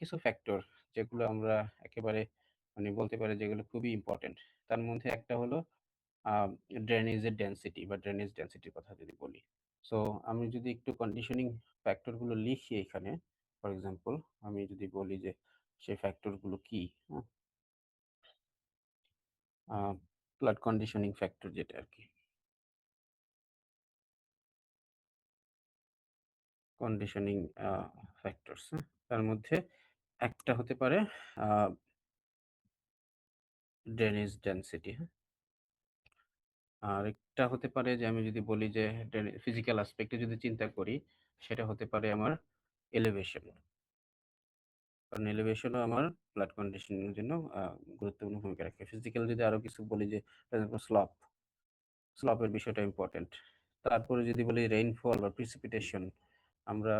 কিছু ফ্যাক্টর যেগুলো আমরা একেবারে বলতে পারি যেগুলো খুবই ইম্পর্টেন্ট। তার মধ্যে একটা হলো আ ড্রেনেজের ডেনসিটি বা ড্রেনেজ ডেনসিটির কথা যদি বলি। সো আমি যদি একটু কন্ডিশনিং ফ্যাক্টর গুলো লিখি এখানে, ফর এক্সাম্পল আমি যদি বলি যে সেই ফ্যাক্টর গুলো কি, হ্যাঁ? আ ফ্লাড কন্ডিশনিং ফ্যাক্টর যেটা আরকি। কন্ডিশনিং আ ফ্যাক্টরস, হ্যাঁ? তার মধ্যে একটা হতে পারে আ ড্রেনেজ ডেনসিটি, হ্যাঁ? আরেকটা হতে পারে যে আমি যদি বলি যে ফিজিক্যাল অ্যাসপেক্ট এ যদি চিন্তা করি, সেটা হতে পারে আমার এলিভেশন। কারণ এলিভেশনও আমার ফ্লাড কন্ডিশনিং এর জন্য আ গুরুত্বপূর্ণ ভূমিকা রাখে। ফিজিক্যাল যদি আরো কিছু বলি যে ফর এক্সাম্পল স্লপের বিষয়টা ইম্পোর্টেন্ট। তারপরে যদি বলি রেইনফল বা প্রিসিপিটেশন, আমরা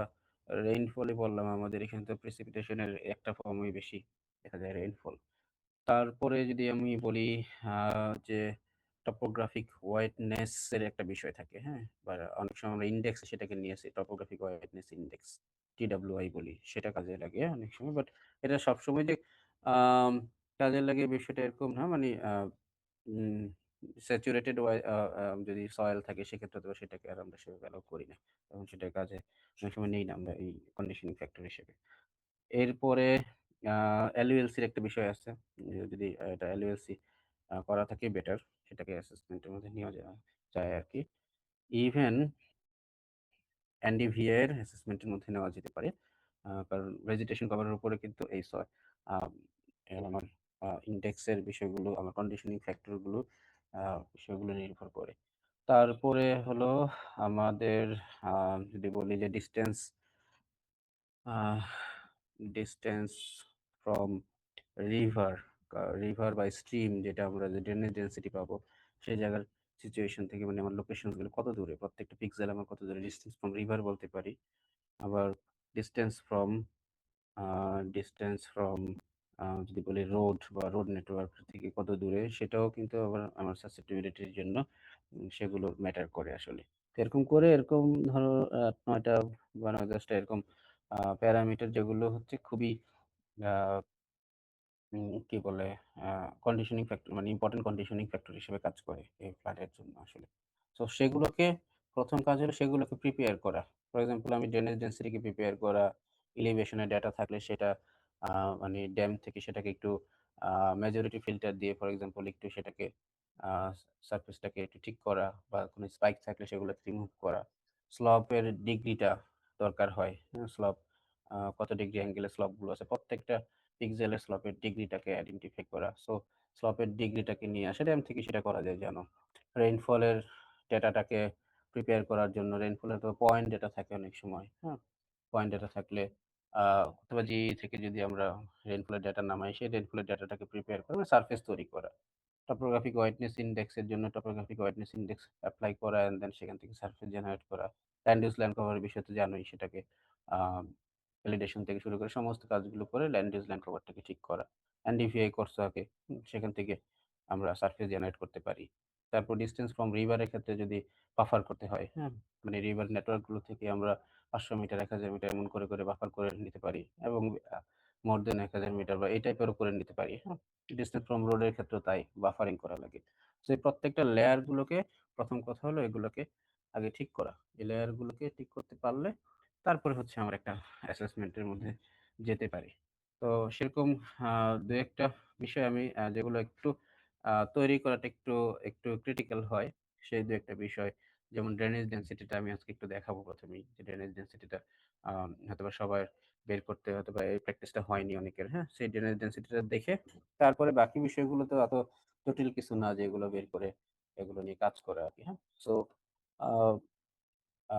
রেইনফলই বললাম, আমাদের এখানে তো প্রিসিপিটেশন এর একটা ফর্মই বেশি দেখা যায়, রেইনফল। তারপরে যদি আমি বলি আ যে টপোগ্রাফিক ওয়েটনেস এর একটা বিষয় থাকে, হ্যাঁ? বা অনেক সময় আমরা ইনডেক্স সেটাকে নিয়ে আসি, টপোগ্রাফিক ওয়েটনেস ইনডেক্স, TWI বলি। সেটা কাজে লাগে অনেক সময়। বাট এটা সবসময় যে আম কাজে লাগে বিষয়টা এরকম না। উম স্যাচুরেটেড যদি সয়েল থাকে সেক্ষেত্রে তো সেটাকে আর আমরা সেভাবে অ্যালাউ করি না। তখন সেটার কাজে অনেক সময় নেই না আমরা এই কন্ডিশনিং ফ্যাক্টর হিসেবে। এরপরে আ LULC র একটা বিষয় আছে। যদি এটা LULC করা থাকে বেটার। সেটাকে অ্যাসেসমেন্ট এর মধ্যে নেওয়া যায় আরকি। ইভেন NDVI এর অ্যাসেসমেন্ট এর মধ্যে নেওয়া যেতে পারে। কারণ ভেজিটেশন কভার এর উপরে কিন্তু এই আ আমার ইনডেক্স এর বিষয়গুলো, আমার কন্ডিশনিং ফ্যাক্টর গুলো আ বিষয়গুলো নির্ভর করে। তারপরে হলো আমাদের আ যদি বলি যে আহ ডিসট্যান্স ফ্রম রিভার, রিভার বা স্ট্রিম, যেটা আমরা যে ড্রেনেজ ডেনসিটি পাবো, সেই জায়গার সিচুয়েশন থেকে আমার লোকেশনস গুলো কত দূরে, প্রত্যেকটা পিক্সেল আমার কত দূরে, ডিসট্যান্স ফ্রম রিভার বলতে পারি। আবার distance from a distance from যদি বলি রোড বা রোড নেটওয়ার্ক থেকে কত দূরে, সেটাও কিন্তু আবার আমার সাসেপ্টিবিলিটির জন্য সেগুলো ম্যাটার করে আসলে। তো এরকম করে এরকম ধরো ৯ টা বা ৯-১০ টা এরকম প্যারামিটার যেগুলো হচ্ছে খুবই আ কি বলে আ conditioning factor, important conditioning factor হিসেবে কাজ করে এই ফ্লাড জন্য আসলে। সো সেগুলোকে ১ম কাজ হলো সেগুলোকে প্রিপেয়ার করা। ফর এক্সাম্পল আমি ড্রেনেজ ডেনসিটি কে প্রিপেয়ার করা, এলিভেশন এর ডেটা থাকলে সেটা আ ড্যাম থেকে সেটাকে একটু আ মেজরিটি ফিল্টার দিয়ে ফর এক্সাম্পল একটু সেটাকে আ সারফেসটাকে একটু ঠিক করা, বা কোনো স্পাইক থাকলে সেগুলোকে রিমুভ করা। স্লপের ডিগ্রিটা দরকার হয়। হ্যাঁ? কত ডিগ্রি অ্যাঙ্গেলে স্লপ গুলো আছে, প্রত্যেকটা পিক্সেলের স্লপের ডিগ্রিটাকে আইডেন্টিফাই করা। সো স্লপের ডিগ্রিটাকে নিয়ে আসা ড্যাম থেকে সেটা করা যায় জানো। রেইনফলের ডেটাটাকে প্রিপেয়ার করার জন্য রেইনফলের তো পয়েন্ট ডেটা থাকে অনেক সময়, হ্যাঁ? পয়েন্ট ডেটা থাকলে আ অথবা GE থেকে যদি আমরা রেইনফলের ডেটা নামাই, সেই রেইনফলের ডেটাটাকে প্রিপেয়ার করে সারফেস তৈরি করা। টপোগ্রাফিক হোয়াইটনেস ইনডেক্স এর জন্য টপোগ্রাফিক হোয়াইটনেস ইনডেক্স এপ্লাই করা অ্যান্ড দেন সেখান থেকে সারফেস জেনারেট করা। ল্যান্ড ইউজ ল্যান্ড কভারের বিষয় তো জানোই, সেটাকে আ ভ্যালিডেশন থেকে শুরু করে সমস্ত কাজগুলো করে ল্যান্ড ইউজ ল্যান্ড কভারটাকে ঠিক করা। এনডিভিআই করছো আগে, সেখান থেকে আমরা সারফেস জেনারেট করতে পারি। তারপর ডিসট্যান্স ফ্রম রিভার এর ক্ষেত্রে যদি বাফার করতে হয়, হ্যাঁ? রিভার নেটওয়ার্ক গুলো থেকে আমরা ৫০০ মিটার, ১০০০ মিটার এমন করে বাফার করে নিতে পারি, এবং আ মোর দেন ১০০০ মিটার বা এই টাইপেরও করে নিতে পারি, হ্যাঁ? ডিসট্যান্স ফ্রম রোড এর ক্ষেত্রেও তাই বাফারিং করা লাগে। সো এই প্রত্যেকটা লেয়ার গুলোকে, ১ম কথা হলো এগুলোকে আগে ঠিক করা। এই লেয়ার গুলোকে ঠিক করতে পারলে তারপরে হচ্ছে আমরা একটা অ্যাসেসমেন্ট এর মধ্যে যেতে পারি। তো সেরকম আ ২-১ টা বিষয় আমি যেগুলো একটু তৈরি করাটা একটু ক্রিটিক্যাল হয়, সেই ২-১ টা বিষয়। যেমন ড্রেনেজ ডেনসিটিটা আমি আজকে একটু দেখাবো ১ম এই। যে ড্রেনেজ ডেনসিটিটা হয়তোবা সবার বের করতে হয়তোবা এই প্র্যাকটিসটা হয়নি অনেকের, হ্যাঁ? সেই ড্রেনেজ ডেনসিটিটা দেখে তারপরে বাকি বিষয়গুলো তো এত জটিল কিছু না যে এগুলো বের করে এগুলো নিয়ে কাজ করা আরকি, হ্যাঁ? সো আ আ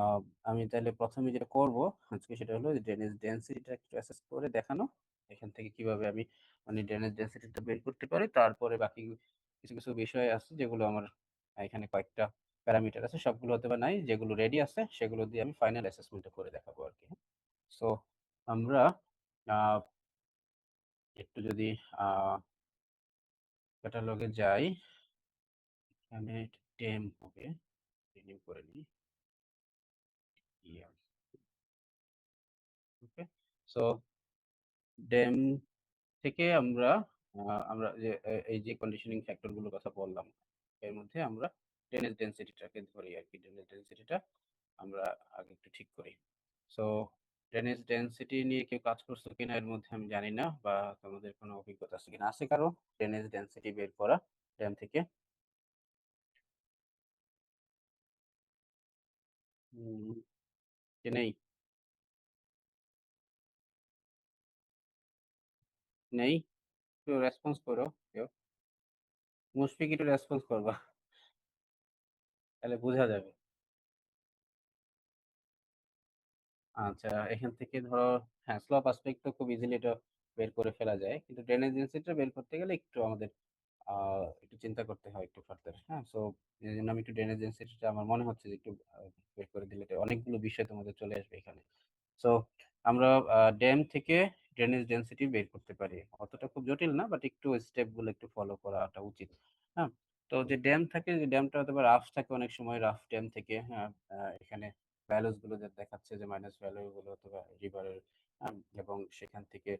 আমি তাইলে ১ম এ যেটা করব আজকে সেটা হলো ড্রেনেজ ডেনসিটিটা একটু অ্যাসেস করে দেখানো। এখান থেকে কিভাবে আমি ড্রেনেজ ডেনসিটিটা বের করতে পারি। তারপরে বাকি কিছু বিষয় আছে যেগুলো আমার এখানে কয়েকটা প্যারামিটার আছে। সবগুলো হয়তোবা নাই। যেগুলো রেডি আছে সেগুলো দিয়ে আমি ফাইনাল অ্যাসেসমেন্ট টা করে দেখাবো আরকি। সো আমরা আ একটু যদি আ ক্যাটালগে যাই, এখানে টেম হবে। রিনিউ করে নিই। ইয়াস, ওকে। সো ড্যাম থেকে আমরা যে এই যে কন্ডিশনিং ফ্যাক্টর গুলোর কথা বললাম, এর মধ্যে আমরা ড্রেনেজ ডেনসিটিটাকে ধরি আর কি। ড্রেনেজ ডেনসিটিটা আমরা আগে একটু ঠিক করি। সো ড্রেনেজ ডেনসিটি নিয়ে কেউ কাজ করছো কিনা এর মধ্যে আমি জানি না, বা তোমাদের কোনো অভিজ্ঞতা আছে কিনা। আছে কারো ড্রেনেজ ডেনসিটি বের করা ড্যাম থেকে? যে নেই? নেই? একটু রেসপন্স করো কেউ। মুশফিক, একটু রেসপন্স করবা, তাহলে বোঝা যাবে। আচ্ছা, এখান থেকে ধরো, হ্যাঁ, স্লোপ অ্যাসপেক্ট তো খুব ইজিলি এটা বের করে ফেলা যায়, কিন্তু ড্রেনেজ ডেনসিটিটা বের করতে গেলে একটু আমাদের একটু চিন্তা করতে হয় একটু ফার্দার। হ্যাঁ, সো এই জন্য আমি একটু ড্রেনেজ ডেনসিটিটা আমার মনে হচ্ছে যে একটু বের করে দিলে তো অনেকগুলো বিষয় তোমাদের চলে আসবে এখানে। সো আমরা ড্যাম থেকে ড্রেনেজ ডেনসিটি বের করতে পারি, অতটা খুব জটিল না, বাট একটু স্টেপ গুলো একটু ফলো করাটা উচিত। হ্যাঁ, তো যে ড্যাম থাকে, যে ড্যামটা হয়তো রাফ থাকে, অনেক সময় রাফ ড্যাম থেকে, হ্যাঁ, এখানে ভ্যালুস গুলো যে দেখাচ্ছে, যে মাইনাস ভ্যালু গুলো অথবা রিভারের, এবং সেখান থেকে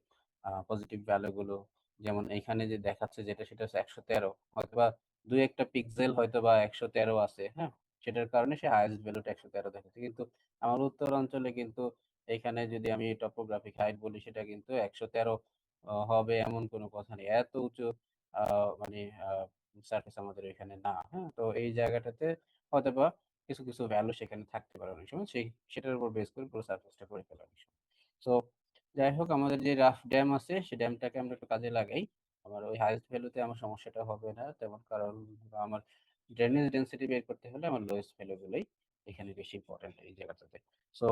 পজিটিভ ভ্যালু গুলো, যেমন এখানে যে দেখাচ্ছে যেটা, সেটা হচ্ছে 113, অথবা দুই একটা পিক্সেল হয়তো বা 113 আছে, হ্যাঁ, সেটার কারণে সে হাইয়েস্ট ভ্যালুটা 113 দেখাচ্ছে। কিন্তু আমার উত্তর অঞ্চলে কিন্তু এখানে যদি আমি টপোগ্রাফিক হাইট বলি, সেটা কিন্তু 113 হবে এমন কোনো কথা নেই। এত উঁচু মানে সার্ফেস আমাদের এখানে না। হ্যাঁ, তো এই জায়গাটাতে হয়তোবা কিছু কিছু ভ্যালু সেখানে থাকতে পারে অনেক সময়, সেটার উপর বেস করে পুরো সার্ফেসটা করে ফেলা অনেক সময়। তো যাই হোক, আমাদের যে রাফ ড্যাম আছে, সেই ড্যামটাকে আমরা একটু কাজে লাগাই। আমার ওই হাইয়েস্ট ভ্যালুতে আমার সমস্যাটা হবে না তেমন, কারণ আমার ড্রেনেজ ডেন্সিটি বের করতে হলে আমার লোয়েস্ট ভ্যালু গুলোই এখানে বেশি ইম্পর্টেন্ট এই জায়গাটাতে। সো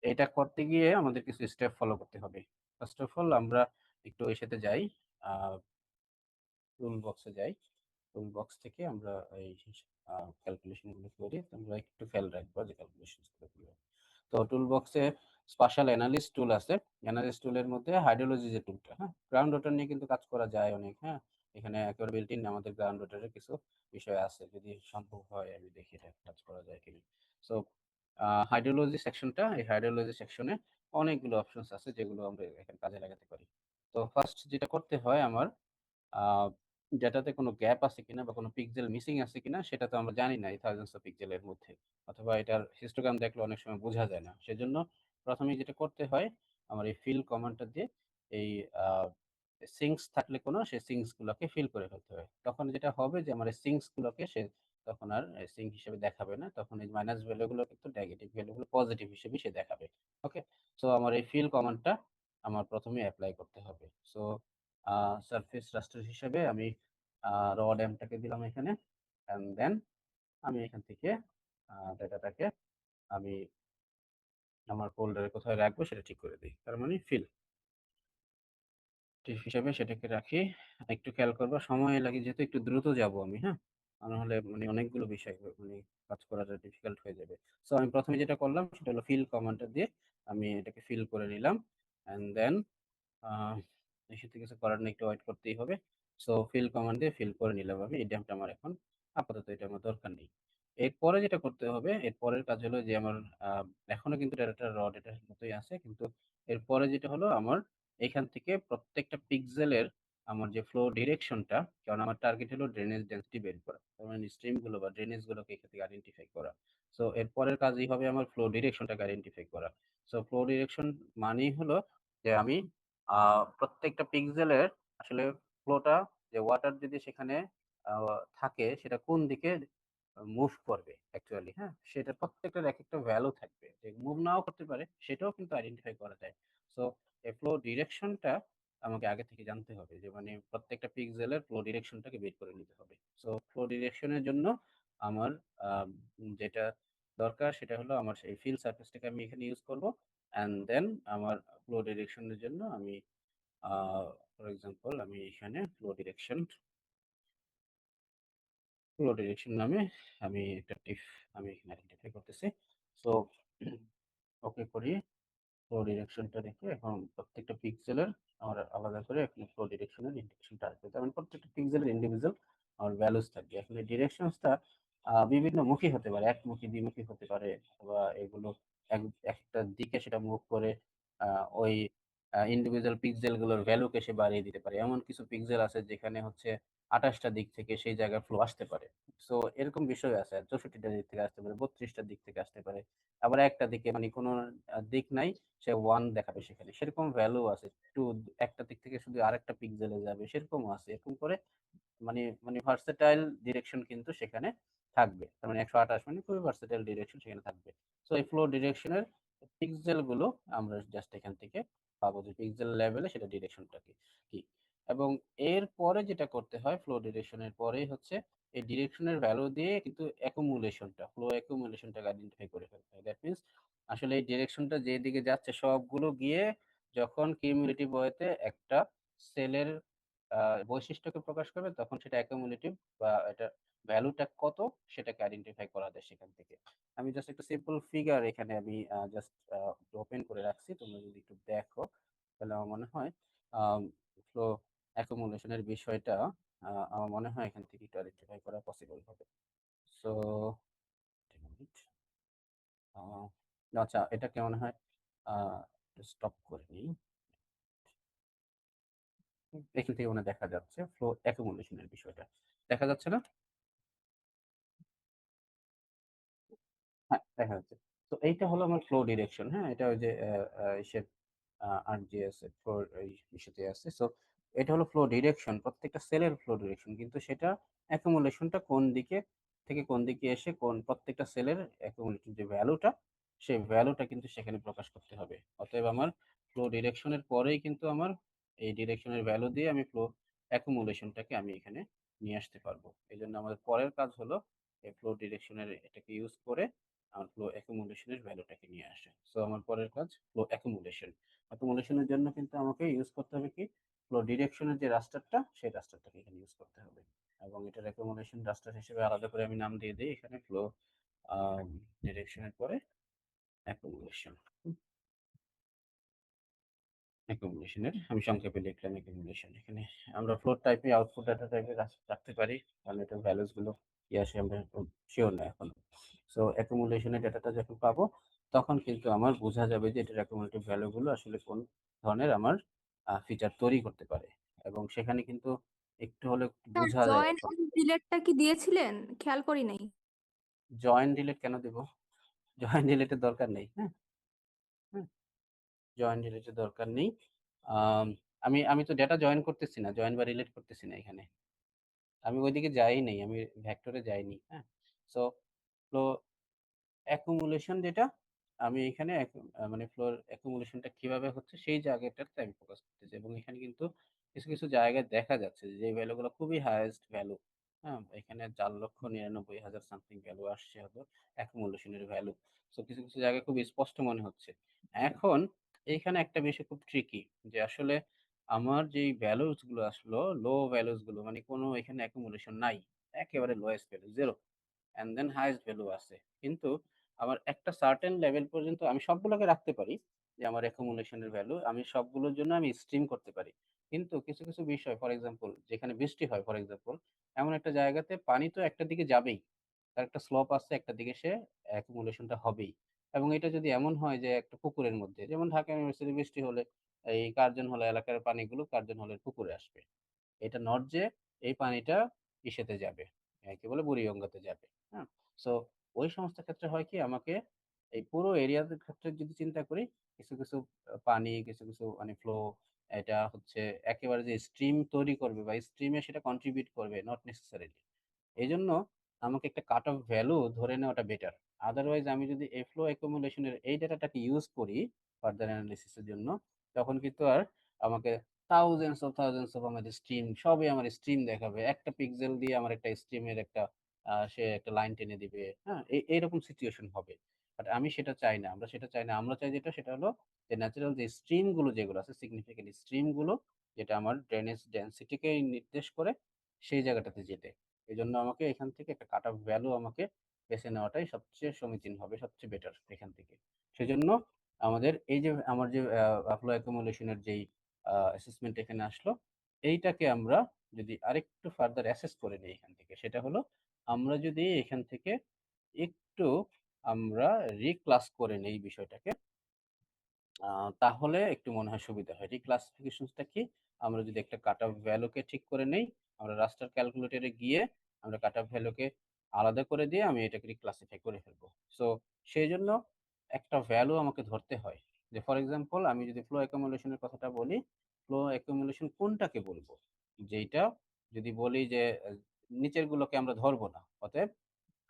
এটা করতে গিয়ে আমাদের কিছু স্টেপ ফলো করতে হবে। ফার্স্ট অফ অল আমরা একটু এর সাথে যাই, টুল বক্সে যাই। টুল বক্স থেকে আমরা এই ক্যালকুলেশন গুলো করি। আমরা একটু খেয়াল রাখবো যে ক্যালকুলেশন গুলো কি হয়। তো টুল বক্সে স্পাশাল অ্যানালিস্ট টুল আছে। অ্যানালিস্ট টুলের মধ্যে হাইড্রোলজি যে টুলটা, হ্যাঁ, গ্রাউন্ড ওয়াটার নিয়ে কিন্তু কাজ করা যায় অনেক। হ্যাঁ, এখানে একেবারে বিল্ট ইন আমাদের গ্রাউন্ড ওয়াটারের কিছু বিষয় আছে, যদি সম্ভব হয় আমি দেখি এটা কাজ করা যায় কিনা। সো হাইড্রোলজি সেকশনটা, এই হাইড্রোলজি সেকশনে অনেকগুলো অপশনস আছে যেগুলো আমরা এখানে কাজে লাগাতে পারি। তো ফার্স্ট যেটা করতে হয় আমার, আহ, যেটাতে কোনো গ্যাপ আছে কিনা বা কোনো পিক্সেল মিসিং আছে কিনা সেটা তো আমরা জানি না এই থাউজেন্ডস অফ পিক্সেলের মধ্যে, অথবা এটার হিস্টোগ্রাম দেখলে অনেক সময় বোঝা যায় না। সেজন্য প্রথমে যেটা করতে হয়, আমার এই ফিল কমান্ডটা দিয়ে এই সিঙ্কস থাকলে কোনো, সেই সিঙ্কস গুলোকে ফিল করে ফেলতে হয়। তখন যেটা হবে যে আমার এই সিঙ্কস গুলোকে সে তখন আর সিঙ্ক হিসেবে দেখাবে না, তখন এই মাইনাস ভ্যালু গুলো কিন্তু নেগেটিভ ভ্যালু গুলো পজিটিভ হিসেবে সে দেখাবে। ওকে, সো আমার এই ফিল কমান্ডটা আমার প্রথমে অ্যাপ্লাই করতে হবে। সো সারফেস রাস্টার হিসেবে আমি র ড্যামটাকে দিলাম এখানে, অ্যান্ড দেন আমি এখান থেকে ডেটাটাকে আমি আমার ফোল্ডারে কোথায় রাখবো সেটা ঠিক করে দিই। তার মানে ফিল হিসেবে সেটাকে রাখি। একটু খেয়াল করবো, সময় লাগে যেহেতু একটু দ্রুত যাব আমি, হ্যাঁ, আর নাহলে মানে অনেকগুলো বিষয় মানে কাজ করাটা ডিফিকাল্ট হয়ে যাবে। সো আমি প্রথমে যেটা করলাম সেটা হলো ফিল কমান্ডটা দিয়ে আমি এটাকে ফিল করে নিলাম, অ্যান্ড দেন এর সাথে কিছু করার নেই, একটু ওয়েট করতেই হবে। সো ফিল কমান্ড দিয়ে ফিল করে নিলাম আমি। এই ড্যামটা আমার এখন আপাতত এটা আমার দরকার নেই। এরপরে যেটা করতে হবে, এর পরের কাজ হলো যে আমার এখনো কিন্তু ডেটাটা র ডেটার মতোই আছে, কিন্তু এরপরে যেটা হলো আমার এখান থেকে প্রত্যেকটা পিক্সেলের আমার যে ফ্লো ডিরেকশনটা, কারণ আমার টার্গেট হলো ড্রেনেজ ডেন্সিটি বের করা, তার মানে স্ট্রিম গুলো বা ড্রেনেজ গুলোকে এখান থেকে আইডেন্টিফাই করা। সো এর পরের কাজই হবে আমার ফ্লো ডিরেকশনটাকে আইডেন্টিফাই করা। সো ফ্লো ডিরেকশন মানেই হলো যে আমি প্রত্যেকটা পিক্সেলের আসলে ফ্লোটা, যে ওয়াটার যদি সেখানে থাকে, সেটা কোন দিকে মুভ করবে অ্যাকচুয়ালি, হ্যাঁ, সেটা প্রত্যেকটার এক একটা ভ্যালু থাকবে, যে মুভ নাও করতে পারে, সেটাও কিন্তু আইডেন্টিফাই করা যায়। সো এই ফ্লো ডিরেকশনটা আমাকে আগে থেকে জানতে হবে, যে মানে প্রত্যেকটা পিক্সেলের ফ্লো ডিরেকশনটাকে বের করে নিতে হবে। সো ফ্লো ডিরেকশনের জন্য আমার যেটা দরকার সেটা হলো আমার সেই ফিল সারফেসটাকে আমি এখানে ইউজ করব, অ্যান্ড দেন আমার ফ্লো ডিরেকশনের জন্য আমি ফর এক্সাম্পল আমি এখানে ফ্লো ডিরেকশন নামে আমি একটা টিপ আমি এখানে আইডেন্টিফাই করতেছি। সো ওকে করি। ফ্লো ডিরেকশনটা দেখে এখন প্রত্যেকটা পিক্সেলের আমার আলাদা করে এখন ফ্লো ডিরেকশনের ইন্ডিকেশনটা আসবে, তার মানে প্রত্যেকটা পিক্সেলের ইন্ডিভিজুয়াল আমার ভ্যালুস থাকবে। এখন এই ডিরেকশনসটা বিভিন্ন মুখী হতে পারে, একমুখী দ্বিমুখী হতে পারে, অথবা এগুলো এক একটা দিকে সেটা মুভ করে ওই ইন্ডিভিজুয়াল পিক্সেলগুলোর ভ্যালুকে সে বাড়িয়ে দিতে পারে। এমন কিছু পিক্সেল আছে যেখানে হচ্ছে ২৮টা দিক থেকে সেই জায়গায় ফ্লো আসতে পারে। সো এরকম বিষয় আছে। ৬৪টা দিক থেকে আসতে পারে, ৩২টা দিক থেকে আসতে পারে। আবার একটা দিকে মানে কোনো দিক নাই, সে 1 দেখাবে সেখানে। সেরকম ভ্যালু আছে। একটা দিক থেকে শুধু আরেকটা পিক্সেলে যাবে, সেরকমও আছে। এরকম করে মানে ভার্সেটাইল ডিরেকশন কিন্তু সেখানে থাকবে। তার মানে ১২৮ মানে খুবই ভার্সেটাইল ডিরেকশন সেখানে থাকবে। সো এই ফ্লো ডিরেকশনের পিক্সেল গুলো আমরা জাস্ট এখান থেকে পাবো যে পিক্সেল লেভেলে সেটা ডিরেকশনটা কি। এবং এর পরে যেটা করতে হয় ফ্লো ডিরেকশনের পরেই হচ্ছে এই ডিরেকশনের ভ্যালু দিয়ে কিন্তু ফ্লো অ্যাকুমুলেশনটাকে আইডেন্টিফাই করে ফেলতে হয়। দ্যাট মিনস আসলে এই ডিরেকশনটা যেদিকে যাচ্ছে সবগুলো গিয়ে যখন কিউমুলেটিভ ওয়েতে একটা সেলের বৈশিষ্ট্যকে প্রকাশ করবে তখন সেটা অ্যাকুমুলেটিভ বা এটা ভ্যালুটা কত সেটাকে আইডেন্টিফাই করা যায় সেখান থেকে। আমি জাস্ট একটা সিম্পল ফিগার এখানে আমি জাস্ট ওপেন করে রাখছি, তোমরা যদি একটু দেখো তাহলে আমার মনে হয় ফ্লো অ্যাকুমুলেশনের বিষয়টা আমার মনে হয় এখান থেকে একটু আইডেন্টিফাই করা পসিবল হবে। সো আচ্ছা, এটাকে মনে হয় স্টপ করে নিই। এখান থেকে মনে হয় দেখা যাচ্ছে ফ্লো অ্যাকুমুলেশনের বিষয়টা দেখা যাচ্ছে না? হ্যাঁ, দেখা যাচ্ছে। তো এইটা হলো আমার ফ্লো ডিরেকশন। হ্যাঁ, এটা ওই যে ইসের আরজিএস এর ফ্লো এই ইস্যুতে আছে। সো এটা হলো ফ্লো ডিরেকশন, প্রত্যেকটা সেলের ফ্লো ডিরেকশন। কিন্তু সেটা অ্যাকুমুলেশনটা কোন দিকে থেকে কোন দিকে এসে কোন প্রত্যেকটা সেলের অ্যাকুমুলেটেড যে ভ্যালুটা সেই ভ্যালুটা কিন্তু সেখানে প্রকাশ করতে হবে। অতএব আমার ফ্লো ডিরেকশনের পরেই কিন্তু আমার এই ডিরেকশনের ভ্যালু দিয়ে আমি ফ্লো অ্যাকুমুলেশনটাকে আমি এখানে নিয়ে আসতে পারবো। এজন্য আমাদের পরের কাজ হলো এই ফ্লো ডিরেকশনের এটাকে ইউজ করে আমার ফ্লো অ্যাকুমুলেশনের ভ্যালুটাকে নিয়ে আসে। সো আমার পরের কাজ ফ্লো অ্যাকুমুলেশন। অ্যাকুমুলেশনের জন্য কিন্তু আমাকে ইউজ করতে হবে কি ফ্লো ডিরেকশনের যে রাস্টারটা সেই রাস্টারটাকে এখানে ইউজ করতে হবে। এবং এটার অ্যাকুমুলেশন রাস্টার হিসেবে আলাদা করে আমি নাম দিয়ে দিই এখানে ফ্লো ডিরেকশনের পরে অ্যাকুমুলেশন। অ্যাকুমুলেশনের আমি সংক্ষেপে লিখলাম অ্যাকুমুলেশন। এখানে আমরা ফ্লোট টাইপে আউটপুট ডাটা টাইপে রাখতে পারি, কারণ এটার ভ্যালুস গুলো কি আসে আমরা শিওর না এখন। সো অ্যাকুমুলেশনের ডাটাটা যখন পাবো তখন কিন্তু আমার বোঝা যাবে যে এটার অ্যাকুমুলেটিভ ভ্যালু গুলো আসলে কোন ধরনের আমার ফিচার তৈরি করতে পারে। এবং সেখানে কিন্তু একটু হলে বোঝা যায় জয়েন এখন। এন্ড ডিলেটটা কি দিয়েছিলেন? খেয়াল করি নাই। জয়েন ডিলিট কেন দিব? জয়েন ডিলিটের দরকার নেই। হ্যাঁ, হ্যাঁ, জয়েন ডিলিটের দরকার নেই। আম, আমি তো ডেটা জয়েন করতেছি না, জয়েন বা রিলেট করতেছি না এখানে। আমি ওইদিকে যাই নাই, আমি ভেক্টরে যাইনি। হ্যাঁ, সো ফ্লো অ্যাকুমুলেশন যেটা আমি এখানে মানে ফ্লোর অ্যাকুমুলেশনটা কিভাবে হচ্ছে সেই জায়গাটাতে আমি ফোকাস করতেছি। এবং এখানে কিন্তু কিছু কিছু জায়গায় দেখা যাচ্ছে যে ভ্যালুগুলো খুবই হাইয়েস্ট ভ্যালু। হ্যাঁ, এখানে ৪,৯৯,০০০ সামথিং ভ্যালু আসছে হলো অ্যাকুমুলেশনের ভ্যালু। সো কিছু কিছু জায়গায় খুব স্পষ্ট মনে হচ্ছে। এখন এইখানে একটা বিষয় খুব ট্রিকি, যে আসলে আমার যেই ভ্যালুস গুলো আসলো লো ভ্যালুস গুলো মানে কোনো এখানে অ্যাকুমুলেশন নাই, একেবারে lowest value 0 and then highest value আছে। কিন্তু আমার একটা সার্টেন লেভেল পর্যন্ত আমি সবগুলোকে রাখতে পারি যে আমার অ্যাকুমুলেশনের ভ্যালু আমি সবগুলোর জন্য আমি স্ট্রিম করতে পারি। কিন্তু কিছু কিছু বিষয় ফর এক্সাম্পল যেখানে বৃষ্টি হয় ফর এক্সাম্পল, এমন একটা জায়গাতে পানি তো একটা দিকে যাবেই, তার একটা স্লোপ আছে, একটা দিকে সে অ্যাকুমুলেশনটা হবেই। এবং এটা যদি এমন হয় যে একটা পুকুরের মধ্যে, যেমন ঢাকা ইউনিভার্সিটি বৃষ্টি হলে এই কার্জন হল এলাকার পানিগুলো কার্জন হলের পুকুরে আসবে। এটা নট যে এই পানিটা ইসেতে যাবে, কি বলে বুড়িগঙ্গাতে যাবে। হ্যাঁ, সো ওই সমস্ত ক্ষেত্রে হয় কি আমাকে এই পুরো এরিয়ার ক্ষেত্রে যদি চিন্তা করি কিছু কিছু পানি কিছু কিছু মানে ফ্লো এটা হচ্ছে একেবারে যে স্ট্রিম তৈরি করবে বা স্ট্রিমে সেটা কন্ট্রিবিউট করবে নট নেসেসারিলি। এই জন্য আমাকে একটা কাট অফ ভ্যালু ধরে নেওয়াটা বেটার। আদারওয়াইজ আমি যদি এই ফ্লো অ্যাকুমুলেশনের এই ডেটাটাকে ইউজ করি ফার্দার অ্যানালিসিসের জন্য, তখন কিন্তু আর আমাকে থাউজেন্ডস অফ আমাদের স্ট্রিম সবই আমার স্ট্রিম দেখাবে, একটা পিক্সেল দিয়ে আমার একটা স্ট্রিমের একটা সে একটা লাইন টেনে দিবে। হ্যাঁ, এইরকম সিচুয়েশন হবে। বাট আমি সেটা চাই না, আমরা সেটা চাই না। আমরা চাই যেটা সেটা হলো যে ন্যাচারাল যে স্ট্রিম গুলো যেগুলো আছে সিগনিফিকেন্ট স্ট্রিম গুলো যেটা আমার ড্রেনেজ ডেন্সিটিকে নির্দেশ করে সেই জায়গাটাতে যেতে। এই জন্য আমাকে এখান থেকে একটা কাট অফ ভ্যালু আমাকে বেছে নেওয়াটাই সবচেয়ে সমীচীন হবে, সবচেয়ে বেটার এখান থেকে। সেজন্য আমাদের এই যে আমার যে ফ্লো অ্যাকুমুলেশনের যেই অ্যাসেসমেন্ট এখানে আসলো, এইটাকে আমরা যদি আরেকটু ফার্দার অ্যাসেস করে নিই এখান থেকে, সেটা হলো আমরা যদি এখান থেকে একটু আমরা রিক্লাস করে নেই বিষয়টাকে, তাহলে একটু মনে হয় সুবিধা হয়। রিক্লাসিফিকেশনসটা কি? আমরা যদি একটা কাট অফ ভ্যালুকে ঠিক করে নেই, আমরা রাস্টার ক্যালকুলেটরে গিয়ে আমরা কাট অফ ভ্যালুকে আলাদা করে দিয়ে আমি এটাকে রিক্লাসিফাই করে ফেলবো। সো সেইজন্য একটা ভ্যালু আমাকে ধরতে হয়। যে ফর এক্সাম্পল আমি যদি ফ্লো অ্যাকুমুলেশন এর কথাটা বলি, ফ্লো অ্যাকুমুলেশন কোনটাকে বলবো? যেইটা যদি বলি যে নিচের গুলোকে আমরা ধরবো না। অতএব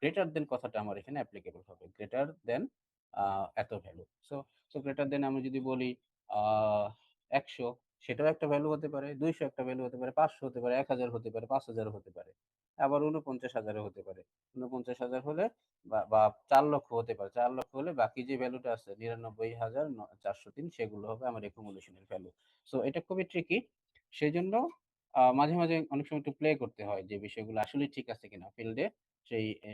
গ্রেটার দেন কথাটা আমার এখানে অ্যাপ্লিকেবল হবে। গ্রেটার দেন এত ভ্যালু। সো গ্রেটার দেন আমি যদি বলি আ ১০০, সেটাও একটা ভ্যালু হতে পারে, ২০০ একটা ভ্যালু হতে পারে, ৫০০ হতে পারে, ১০০০ হতে পারে, ৫০০০ ও হতে পারে। আবার ৪৯,০০০ ও হতে পারে। ৪৯,০০০ হলে বা ৪,০০,০০০ হতে পারে। ৪,০০,০০০ হলে বাকি যে ভ্যালুটা আছে ৯৯,৪০৩ সেগুলো হবে আমার অ্যাকুমুলেশন এর ভ্যালু। সো এটা খুবই ট্রিকি। সেজন্য মাঝে, মাঝে অনেক সময় একটু প্লে করতে হয় যে বিষয়গুলো আসলেই ঠিক আছে কিনা ফিল্ডে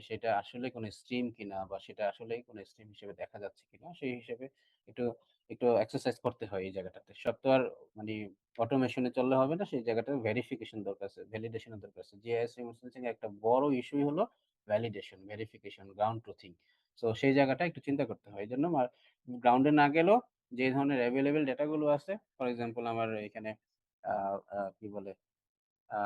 সেটা আসলে কোনো স্ট্রিম কিনা বা সেটা আসলেই কোনো স্ট্রিম হিসেবে দেখা যাচ্ছে কিনা সেই হিসেবে একটু একটু এক্সারসাইজ করতে হয় এই জায়গাটাতে। সব তো আর মানে অটোমেশন এ চললে হবে না। সেই জায়গাটায় ভেরিফিকেশন দরকার আছে, ভ্যালিডেশন এর দরকার আছে। জিআইএস রিমোট সেন্সিং এর একটা বড় ইস্যুই হলো ভ্যালিডেশন, ভেরিফিকেশন, গ্রাউন্ড ট্রুথিং। সো সেই জায়গাটা একটু চিন্তা করতে হয়। এজন্য গ্রাউন্ড এ না গেলেও যে ধরনের এভেইলেবল ডেটা গুলো আছে, ফর এক্সাম্পল আমার এখানে আ আ কি বলে আ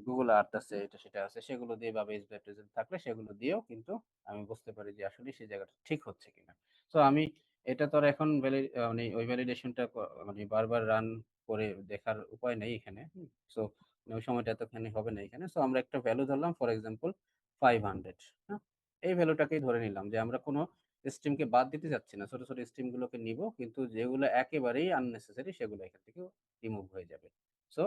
Google Earth আছে, এটা সেটা আছে। সেগুলো দিয়ে বা বেস ভেক্টরস থাকলে সেগুলো দিয়েও কিন্তু আমি বুঝতে পারি যে আসলেই সেই জায়গাটা ঠিক হচ্ছে কিনা। সো আমি এটা তো আর এখন মানে ওই ভ্যালিডেশনটা মানে বারবার রান করে দেখার উপায় নেই এখানে। সো ওই সময়টা এতখানি হবে না এখানে। সো আমরা একটা ভ্যালু ধরলাম ফর এক্সাম্পল 500, হ্যাঁ? এই ভ্যালুটাকেই ধরে নিলাম যে আমরা কোন স্ট্রিমকে বাদ দিতে চাচ্ছি না। ছোট, ছোট স্ট্রিম গুলোকে নিবো। কিন্তু যেগুলো একেবারেই আননেসেসারি সেগুলো এখান থেকে রিমুভ হয়ে যাবে। সো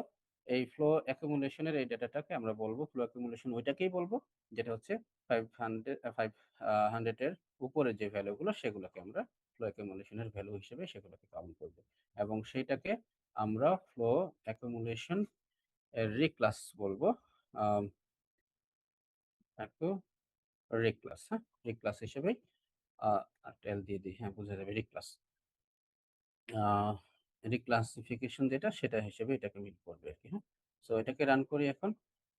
এই ফ্লো অ্যাকুমুলেশন এর এই ডেটাটাকে আমরা বলব ফ্লো অ্যাকুমুলেশন ওইটাকেই বলবো যেটা হচ্ছে 500 এর উপরে যে ভ্যালু গুলো সেগুলোকে আমরা ফ্লো অ্যাকুমুলেশন এর ভ্যালু হিসেবে সেগুলোকে কাউন্ট করব। এবং সেইটাকে আমরা ফ্লো অ্যাকুমুলেশন এর রিক্লাস বলবো। আম একটু রিক্লাস, হ্যাঁ? রিক্লাস হিসেবেই আ একটা এল দিয়ে দিই। হ্যাঁ, বোঝা যাবে রিক্লাস। আ রিক্লাসিফিকেশন যেটা সেটা হিসেবে এটাকে মিট করবে আরকি, হ্যাঁ? সো এটাকে রান করি এখন।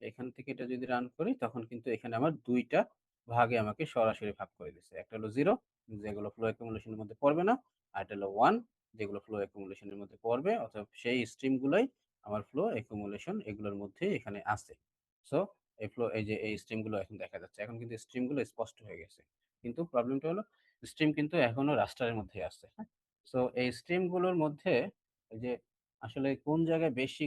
এখান থেকে এটা যদি রান করি তখন কিন্তু এখানে আমার ২ টা ভাগে আমাকে সরাসরি ভাগ করে দিছে। একটা হলো 0 যেগুলো ফ্লো অ্যাকুমুলেশন এর মধ্যে পড়বে না। আরেকটা হলো 1 যেগুলো ফ্লো অ্যাকুমুলেশন এর মধ্যে পড়বে অথবা সেই স্ট্রিম গুলাই আমার ফ্লো অ্যাকুমুলেশন এগুলোর মধ্যেই এখানে আছে। সো এই যে এই স্ট্রিম গুলো এখন দেখা যাচ্ছে। এখন কিন্তু স্ট্রিম গুলো স্পষ্ট হয়ে গেছে। কিন্তু প্রবলেমটা হলো স্ট্রিম কিন্তু এখনো রাস্টারের মধ্যেই আছে, হ্যাঁ? সো এই স্ট্রিম গুলোর মধ্যে এই যে আসলে কোন জায়গায় বেশি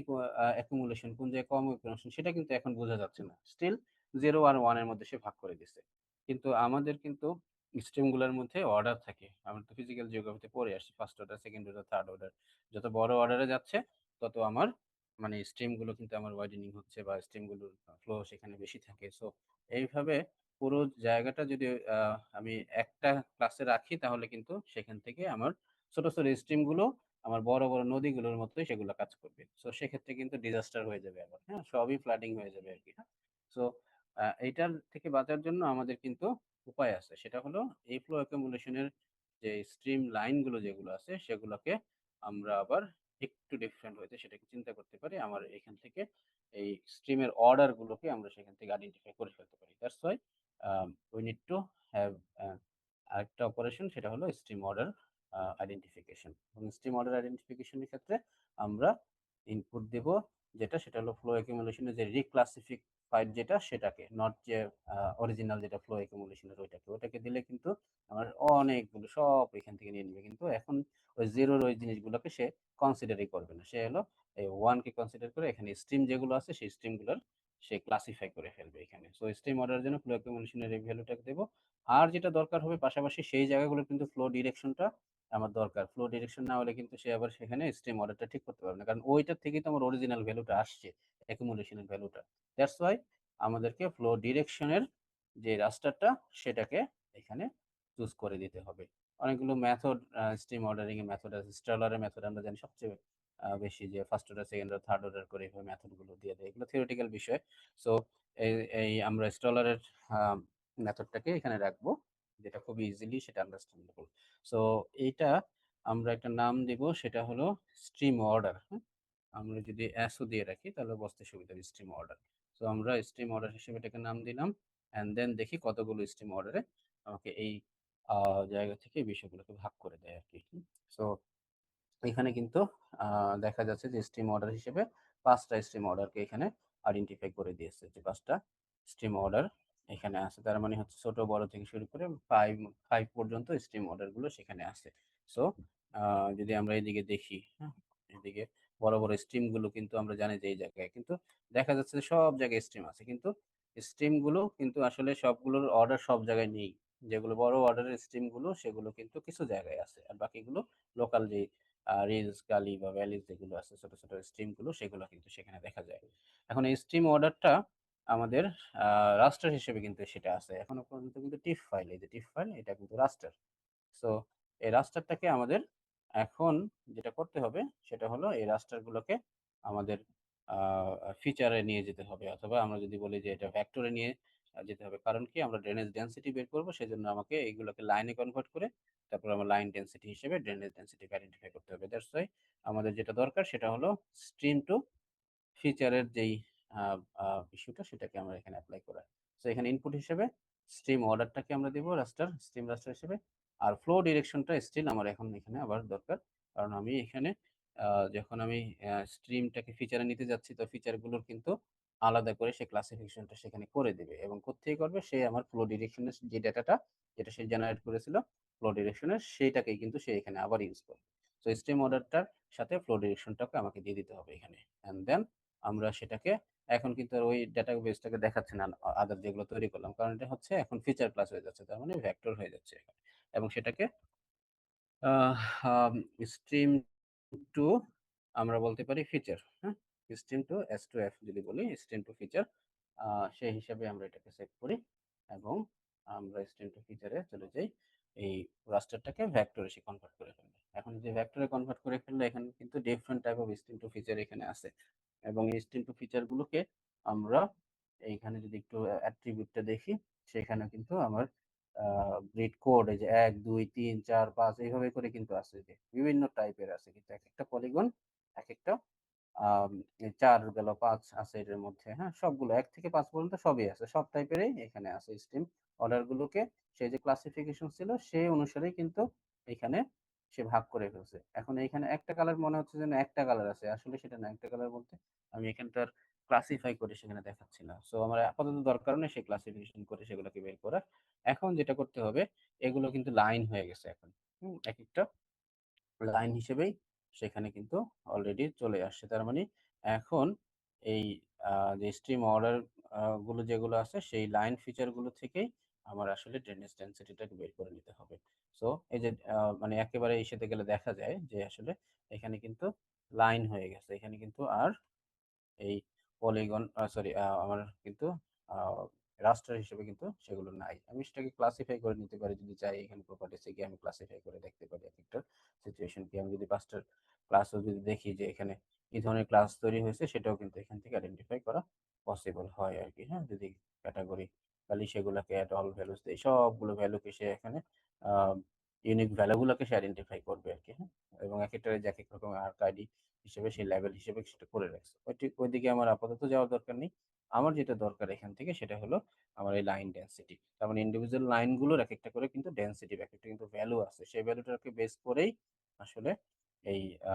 accumulation কোন জায়গায় কম accumulation সেটা কিন্তু এখন বোঝা যাচ্ছে না। স্টিল 0 আর 1 এর মধ্যে সে ভাগ করে দিছে। কিন্তু আমাদের কিন্তু স্ট্রিম গুলার মধ্যে অর্ডার থাকে। আমরা তো ফিজিক্যাল জিওগ্রাফিতে পড়ে আসছি। First order, second order, third order. যত বড় অর্ডারে যাচ্ছে তত আমার মানে স্ট্রিম গুলো কিন্তু আমার ওয়াইডেনিং হচ্ছে বা স্ট্রিম গুলোর ফ্লো সেখানে বেশি থাকে। সো এইভাবে পুরো জায়গাটা যদি আ আমি একটা ক্লাসে রাখি তাহলে কিন্তু সেখান থেকে আমার ছোট, ছোট স্ট্রিম গুলো আমার বড়, বড় নদীগুলোর মতোই সেগুলো কাজ করবে। সো সেক্ষেত্রে কিন্তু ডিজাস্টার হয়ে যাবে আবার, হ্যাঁ? সবই ফ্লাডিং হয়ে যাবে আরকি, হ্যাঁ? সো এইটার থেকে বাঁচার জন্য আমাদের কিন্তু উপায় আছে। সেটা হলো এই ফ্লো অ্যাকুমুলেশন এর যে স্ট্রিম লাইন গুলো যেগুলো আছে সেগুলোকে আমরা আবার একটু ডিফারেন্ট ওয়েতে সেটাকে চিন্তা করতে পারি। আমার এখান থেকে এই স্ট্রিমের অর্ডার গুলোকে আমরা সেখান থেকে আইডেন্টিফাই করে ফেলতে পারি। That's why we need to have আরেকটা অপারেশন সেটা হলো স্ট্রিম অর্ডার আইডেন্টিফিকেশন। এবং স্ট্রিম অর্ডার আইডেন্টিফিকেশন এর ক্ষেত্রে আমরা ইনপুট দেব যেটা সেটা হলো ফ্লো অ্যাকুমুলেশন এর যে রিক্লাসিফাইড যেটা সেটাকে নট যে অরিজিনাল যেটা ফ্লো অ্যাকুমুলেশন এর ওটাকে দিলে কিন্তু আমার অনেকগুলো সব এখান থেকে নিয়ে নিবে। কিন্তু এখন ওই 0 ওই জিনিসগুলোকে সে কনসিডারই করবে না। সে হলো এই 1 কে কনসিডার করে এখানে স্ট্রিম যেগুলো আছে সেই স্ট্রিম গুলোর সে ক্লাসিফাই করে ফেলবে এখানে। সো স্ট্রিম অর্ডারের জন্য ফ্লো অ্যাকুমুলেশন এর এই ভ্যালুটাকে দেব। আর যেটা দরকার হবে পাশাপাশি সেই জায়গাগুলোর কিন্তু ফ্লো ডিরেকশনটা আমার দরকার। ফ্লো ডিরেকশন না হলে কিন্তু সে আবার সেখানে স্ট্রিম অর্ডারটা ঠিক করতে পারবে না। কারণ ওইটার থেকেই তো আমার অরিজিনাল ভ্যালুটা আসছে, অ্যাকুমুলেশন এর ভ্যালুটা। দ্যাটস ওয়াই আমাদেরকে ফ্লো ডিরেকশন এর যে রাস্টারটা সেটাকে এখানে চুজ করে দিতে হবে। অনেকগুলো মেথড স্ট্রিম অর্ডারিং এর মেথড আছে। স্টেলার এর মেথড আমরা জানি সবচেয়ে বেশি যে first order, second order, third order করে এভাবে মেথড গুলো দিয়ে দেয়। এগুলো থিওরিটিক্যাল বিষয়। সো এই এই আমরা স্টেলার এর আ মেথডটাকে এখানে রাখবো। যেটা খুব ইজিলি সেটা আন্ডারস্ট্যান্ডেবল। সো এইটা আমরা একটা নাম দিব সেটা হলো স্ট্রিম অর্ডার, হ্যাঁ? আমরা যদি এসও দিয়ে রাখি তাহলে বুঝতে সুবিধা হবে স্ট্রিম অর্ডার। সো আমরা স্ট্রিম অর্ডার হিসেবে এটাকে নাম দিলাম অ্যান্ড দেন দেখি কতগুলো স্ট্রিম অর্ডারে আমাকে এই জায়গা থেকে এই বিষয়গুলোকে ভাগ করে দেয় আর কি। সো এখানে কিন্তু দেখা যাচ্ছে যে স্ট্রিম অর্ডার হিসেবে ৫ টা স্ট্রিম অর্ডারকে এখানে আইডেন্টিফাই করে দিয়েছে যে ৫ টা স্ট্রিম অর্ডার এখানে আছে। তার মানে হচ্ছে ছোট বড় থেকে শুরু করে ৫ পর্যন্ত স্ট্রিম অর্ডারগুলো সেখানে আছে। সো যদি আমরা এদিকে দেখি, হ্যাঁ? এদিকে বড়, বড় স্ট্রিমগুলো কিন্তু আমরা জানি যে এই জায়গায় কিন্তু দেখা যাচ্ছে যে সব জায়গায় স্ট্রিম আছে। কিন্তু স্ট্রিমগুলো কিন্তু আসলে সবগুলোর অর্ডার সব জায়গায় নেই। যেগুলো বড় অর্ডারের স্ট্রিমগুলো সেগুলো কিন্তু কিছু জায়গায় আছে। আর বাকিগুলো লোকাল যেই রিলস, গালি বা ভ্যালিজ যেগুলো আছে ছোট, ছোট স্ট্রিমগুলো সেগুলো কিন্তু সেখানে দেখা যায়। এখন এই স্ট্রিম অর্ডারটা আমাদের আ রাস্টার হিসেবে কিন্তু সেটা আছে। এখনো পর্যন্ত কিন্তু টিফ ফাইল, এই যে টিফ ফাইল এটা কিন্তু রাস্টার। সো এই রাস্টারটাকে আমাদের এখন যেটা করতে হবে সেটা হলো এই রাস্টারগুলোকে আমাদের আ ফিচারে নিয়ে যেতে হবে, অথবা আমরা যদি বলি যে এটা ভেক্টরে নিয়ে যেতে হবে। কারণ কি আমরা ড্রেনেজ ডেনসিটি বের করব, সেজন্য আমাকে এইগুলোকে লাইনে কনভার্ট করে তারপর আমার লাইন ডেনসিটি হিসেবে ড্রেনেজ ডেনসিটিকে আইডেন্টিফাই করতে হবে। দ্যাটস ওয়াই আমাদের যেটা দরকার সেটা হলো স্ট্রিম টু ফিচারের যেই আ আ ইস্যুটা সেটাকে আমরা এখানে এপ্লাই করা। সো এখানে ইনপুট হিসেবে স্ট্রিম অর্ডারটাকে আমরা দিব রাস্টার, স্ট্রিম রাস্টার হিসেবে। আর ফ্লো ডিরেকশনটা স্টিল আমার এখন এখানে আবার দরকার। কারণ আমি এখানে আ যখন আমি স্ট্রিমটাকে ফিচারে নিতে যাচ্ছি, তো ফিচারগুলোর কিন্তু আলাদা করে সে ক্লাসিফিকেশনটা সেখানে করে দিবে এবং কোত্থেকে করবে? সে আমার ফ্লো ডিরেকশনের যে ডেটাটা যেটা সে জেনারেট করেছিল ফ্লো ডিরেকশনের সেইটাকেই কিন্তু সে এখানে আবার ইউজ করবে। সো স্ট্রিম অর্ডারটার সাথে ফ্লো ডিরেকশনটাকে আমাকে দিয়ে দিতে হবে এখানে। অ্যান্ড দেন আমরা সেটাকে এখন কিন্তু আর ওই ডেটাবেসটাকে দেখাচ্ছে না আদার যেগুলো তৈরি করলাম। কারণ এটা হচ্ছে এখন ফিচার ক্লাস হয়ে যাচ্ছে। তার মানে ভেক্টর হয়ে যাচ্ছে এখানে। এবং সেটাকে আহ আম স্ট্রিম টু আমরা বলতে পারি ফিচার, হ্যাঁ? স্ট্রিম টু S2F যদি বলি, স্ট্রিম টু ফিচার সেই হিসাবে আমরা এটাকে সেট করি এবং আমরা স্ট্রিম টু ফিচারে চলে যাই। এই রাস্টারটাকে ভেক্টরে সে কনভার্ট করে ফেলবে। এখন যে ভেক্টরে কনভার্ট করে ফেললে এখানে কিন্তু different type of stream to feature এখানে আছে। এবং এই স্ট্রিম টু ফিচার গুলোকে আমরা এইখানে যদি একটু অ্যাট্রিবিউটটা দেখি, সেখানে কিন্তু আমার গ্রিড কোড এই যে ১, ২, ৩, ৪, ৫ এইভাবে করে কিন্তু আছে, যে বিভিন্ন টাইপের আছে। কিন্তু একেকটা পলিগন একেকটা আম ৪ গেল ৫ আছে এটার মধ্যে, হ্যাঁ? সবগুলো ১ থেকে ৫ পর্যন্ত সবই আছে। সব টাইপেরই এখানে আছে স্ট্রিম অর্ডার গুলোকে সেই যে ক্লাসিফিকেশন ছিল সেই অনুসারেই কিন্তু এখানে সে ভাগ করে ফেলছে। এখন এইখানে একটা কালার মনে হচ্ছে যেন একটা কালার আছে। আসলে সেটা না। একটা কালার বলতে আমি এখানটার ক্লাসিফাই করে সেখানে দেখাচ্ছি না। সো আমার আপাতত দরকার নেই সেই ক্লাসিফিকেশন করে সেগুলোকে বের করার। এখন যেটা করতে হবে, এগুলো কিন্তু লাইন হয়ে গেছে এখন। একেকটা লাইন হিসেবেই সেখানে কিন্তু অলরেডি চলে আসছে। তার মানে এখন এই যে স্ট্রিম অর্ডার গুলো যেগুলো আছে সেই লাইন ফিচার গুলো থেকেই আমার আসলে ড্রেনেজ ডেনসিটিটাকে বের করে নিতে হবে। সো এই যে মানে একেবারে ইসেতে গেলে দেখা যায় যে আসলে এখানে কিন্তু লাইন হয়ে গেছে। এখানে কিন্তু আর এই পলিগন সরি আমার কিন্তু আ রাস্টার হিসেবে কিন্তু সেগুলো নাই। আমি সেটাকে ক্লাসিফাই করে নিতে পারি যদি চাই। এখানে প্রপার্টিস এ গিয়ে আমি ক্লাসিফাই করে দেখতে পারি একেকটার সিচুয়েশন কি। আমি যদি ৫ টার ক্লাসও যদি দেখি যে এখানে কি ধরনের ক্লাস তৈরি হয়েছে সেটাও কিন্তু এখান থেকে আইডেন্টিফাই করা পসিবল হয় আরকি, হ্যাঁ? যদি ক্যাটেগরিক্যালি সেগুলাকে এট অল ভ্যালুস দেই, সবগুলো ভ্যালুকে সে এখানে আ ইউনিক ভ্যালুগুলোকে সে আইডেন্টিফাই করবে আরকি, হ্যাঁ? এবং একেকটার যে একেক রকম আর্ক আইডি হিসেবে সেই লেভেল হিসেবে সেটা করে রাখছে। ওইদিকে আমার আপাতত যাওয়ার দরকার নেই। আমার যেটা দরকার এখান থেকে সেটা হলো আমার এই লাইন ডেনসিটি। তার মানে ইন্ডিভিজুয়াল লাইনগুলোর একেকটা করে কিন্তু ডেনসিটি বা একেকটা কিন্তু ভ্যালু আছে। সেই ভ্যালুটাকে বেস করেই আসলে এই আ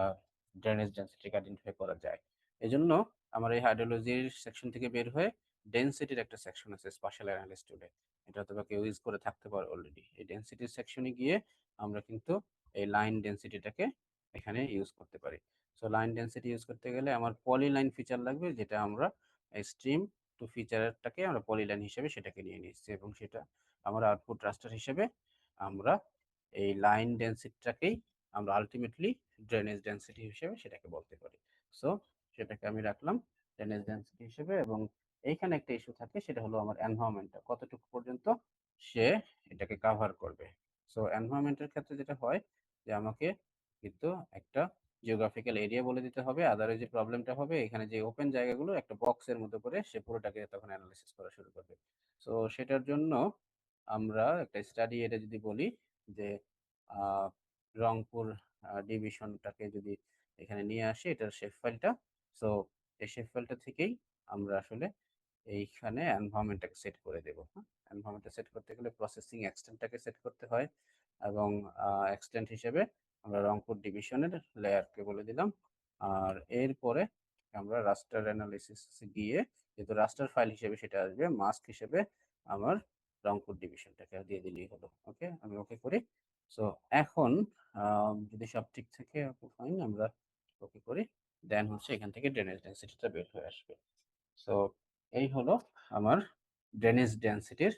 ড্রেনেজ ডেনসিটিকে আইডেন্টিফাই করা যায়। এজন্য আমার এই হাইড্রোলজির সেকশন থেকে বের হয়ে ডেনসিটির একটা সেকশন আছে স্পাশাল অ্যানালিস্ট টুলে। এটা হয়তোবা কেউ ইউজ করে থাকতে পারে অলরেডি। এই ডেনসিটির সেকশনে গিয়ে আমরা কিন্তু এই লাইন ডেনসিটিটাকে এখানে ইউজ করতে পারি। সো লাইন ডেনসিটি ইউজ করতে গেলে আমার পলিলাইন ফিচার লাগবে, যেটা আমরা স্ট্রিম টু ফিচারটাকে আমরা পলিলাইন হিসেবে সেটাকে নিয়ে নিচ্ছি এবং সেটা আমরা আউটপুট রাস্টার হিসেবে আমরা এই লাইন ডেনসিটিটাকেই আমরা আলটিমেটলি ড্রেনেজ ডেনসিটি হিসেবে সেটাকে বলতে পারি। সো সেটাকে আমি রাখলাম ড্রেনেজ ডেনসিটি হিসেবে এবং এইখানে একটা ইস্যু থাকে, সেটা হলো আমার এনভায়রনমেন্টটা কতটুকু পর্যন্ত সে এটাকে কাভার করবে। সো এনভায়রনমেন্টের ক্ষেত্রে যেটা হয় যে আমাকে কিন্তু একটা জিওগ্রাফিক্যাল এরিয়া বলে দিতে হবে। আদারওয়াইজ যে প্রবলেমটা হবে, এখানে যে ওপেন জায়গাগুলো একটা বক্সের মধ্যে করে সে পুরোটাকে তখন এনালাইসিস করা শুরু করবে। সো সেটার জন্য আমরা একটা স্টাডি এটা যদি বলি যে আ রংপুর ডিভিশনটাকে যদি এখানে নিয়ে আসি এটার শেপ ফাইলটা। সো এই শেপ ফাইলটা থেকেই আমরা আসলে এইখানে এনভায়রনমেন্টটাকে সেট করে দেবো। হ্যাঁ, এনভায়রনমেন্টটা সেট করতে গেলে প্রসেসিং এক্সটেন্টটাকে সেট করতে হয়, এবং এক্সটেন্ট হিসেবে আমরা রংপুর ডিভিশনের লেয়ারকে বলে দিলাম। আর এরপরে আমরা রাস্টার অ্যানালিসিস গিয়ে, যেহেতু রাস্টার ফাইল হিসেবে সেটা আসবে, মাস্ক হিসেবে আমার রংপুর ডিভিশনটাকে দিয়ে দিলেই হলো। ওকে, আমি ওকে করি। সো এখন যদি সব ঠিক থাকে, ফাইন, আমরা ওকে করি, দেন হচ্ছে এখান থেকে ড্রেনেজ ডেন্সিটিটা বের হয়ে আসবে। সো এই হলো আমার ড্রেনেজ ডেন্সিটির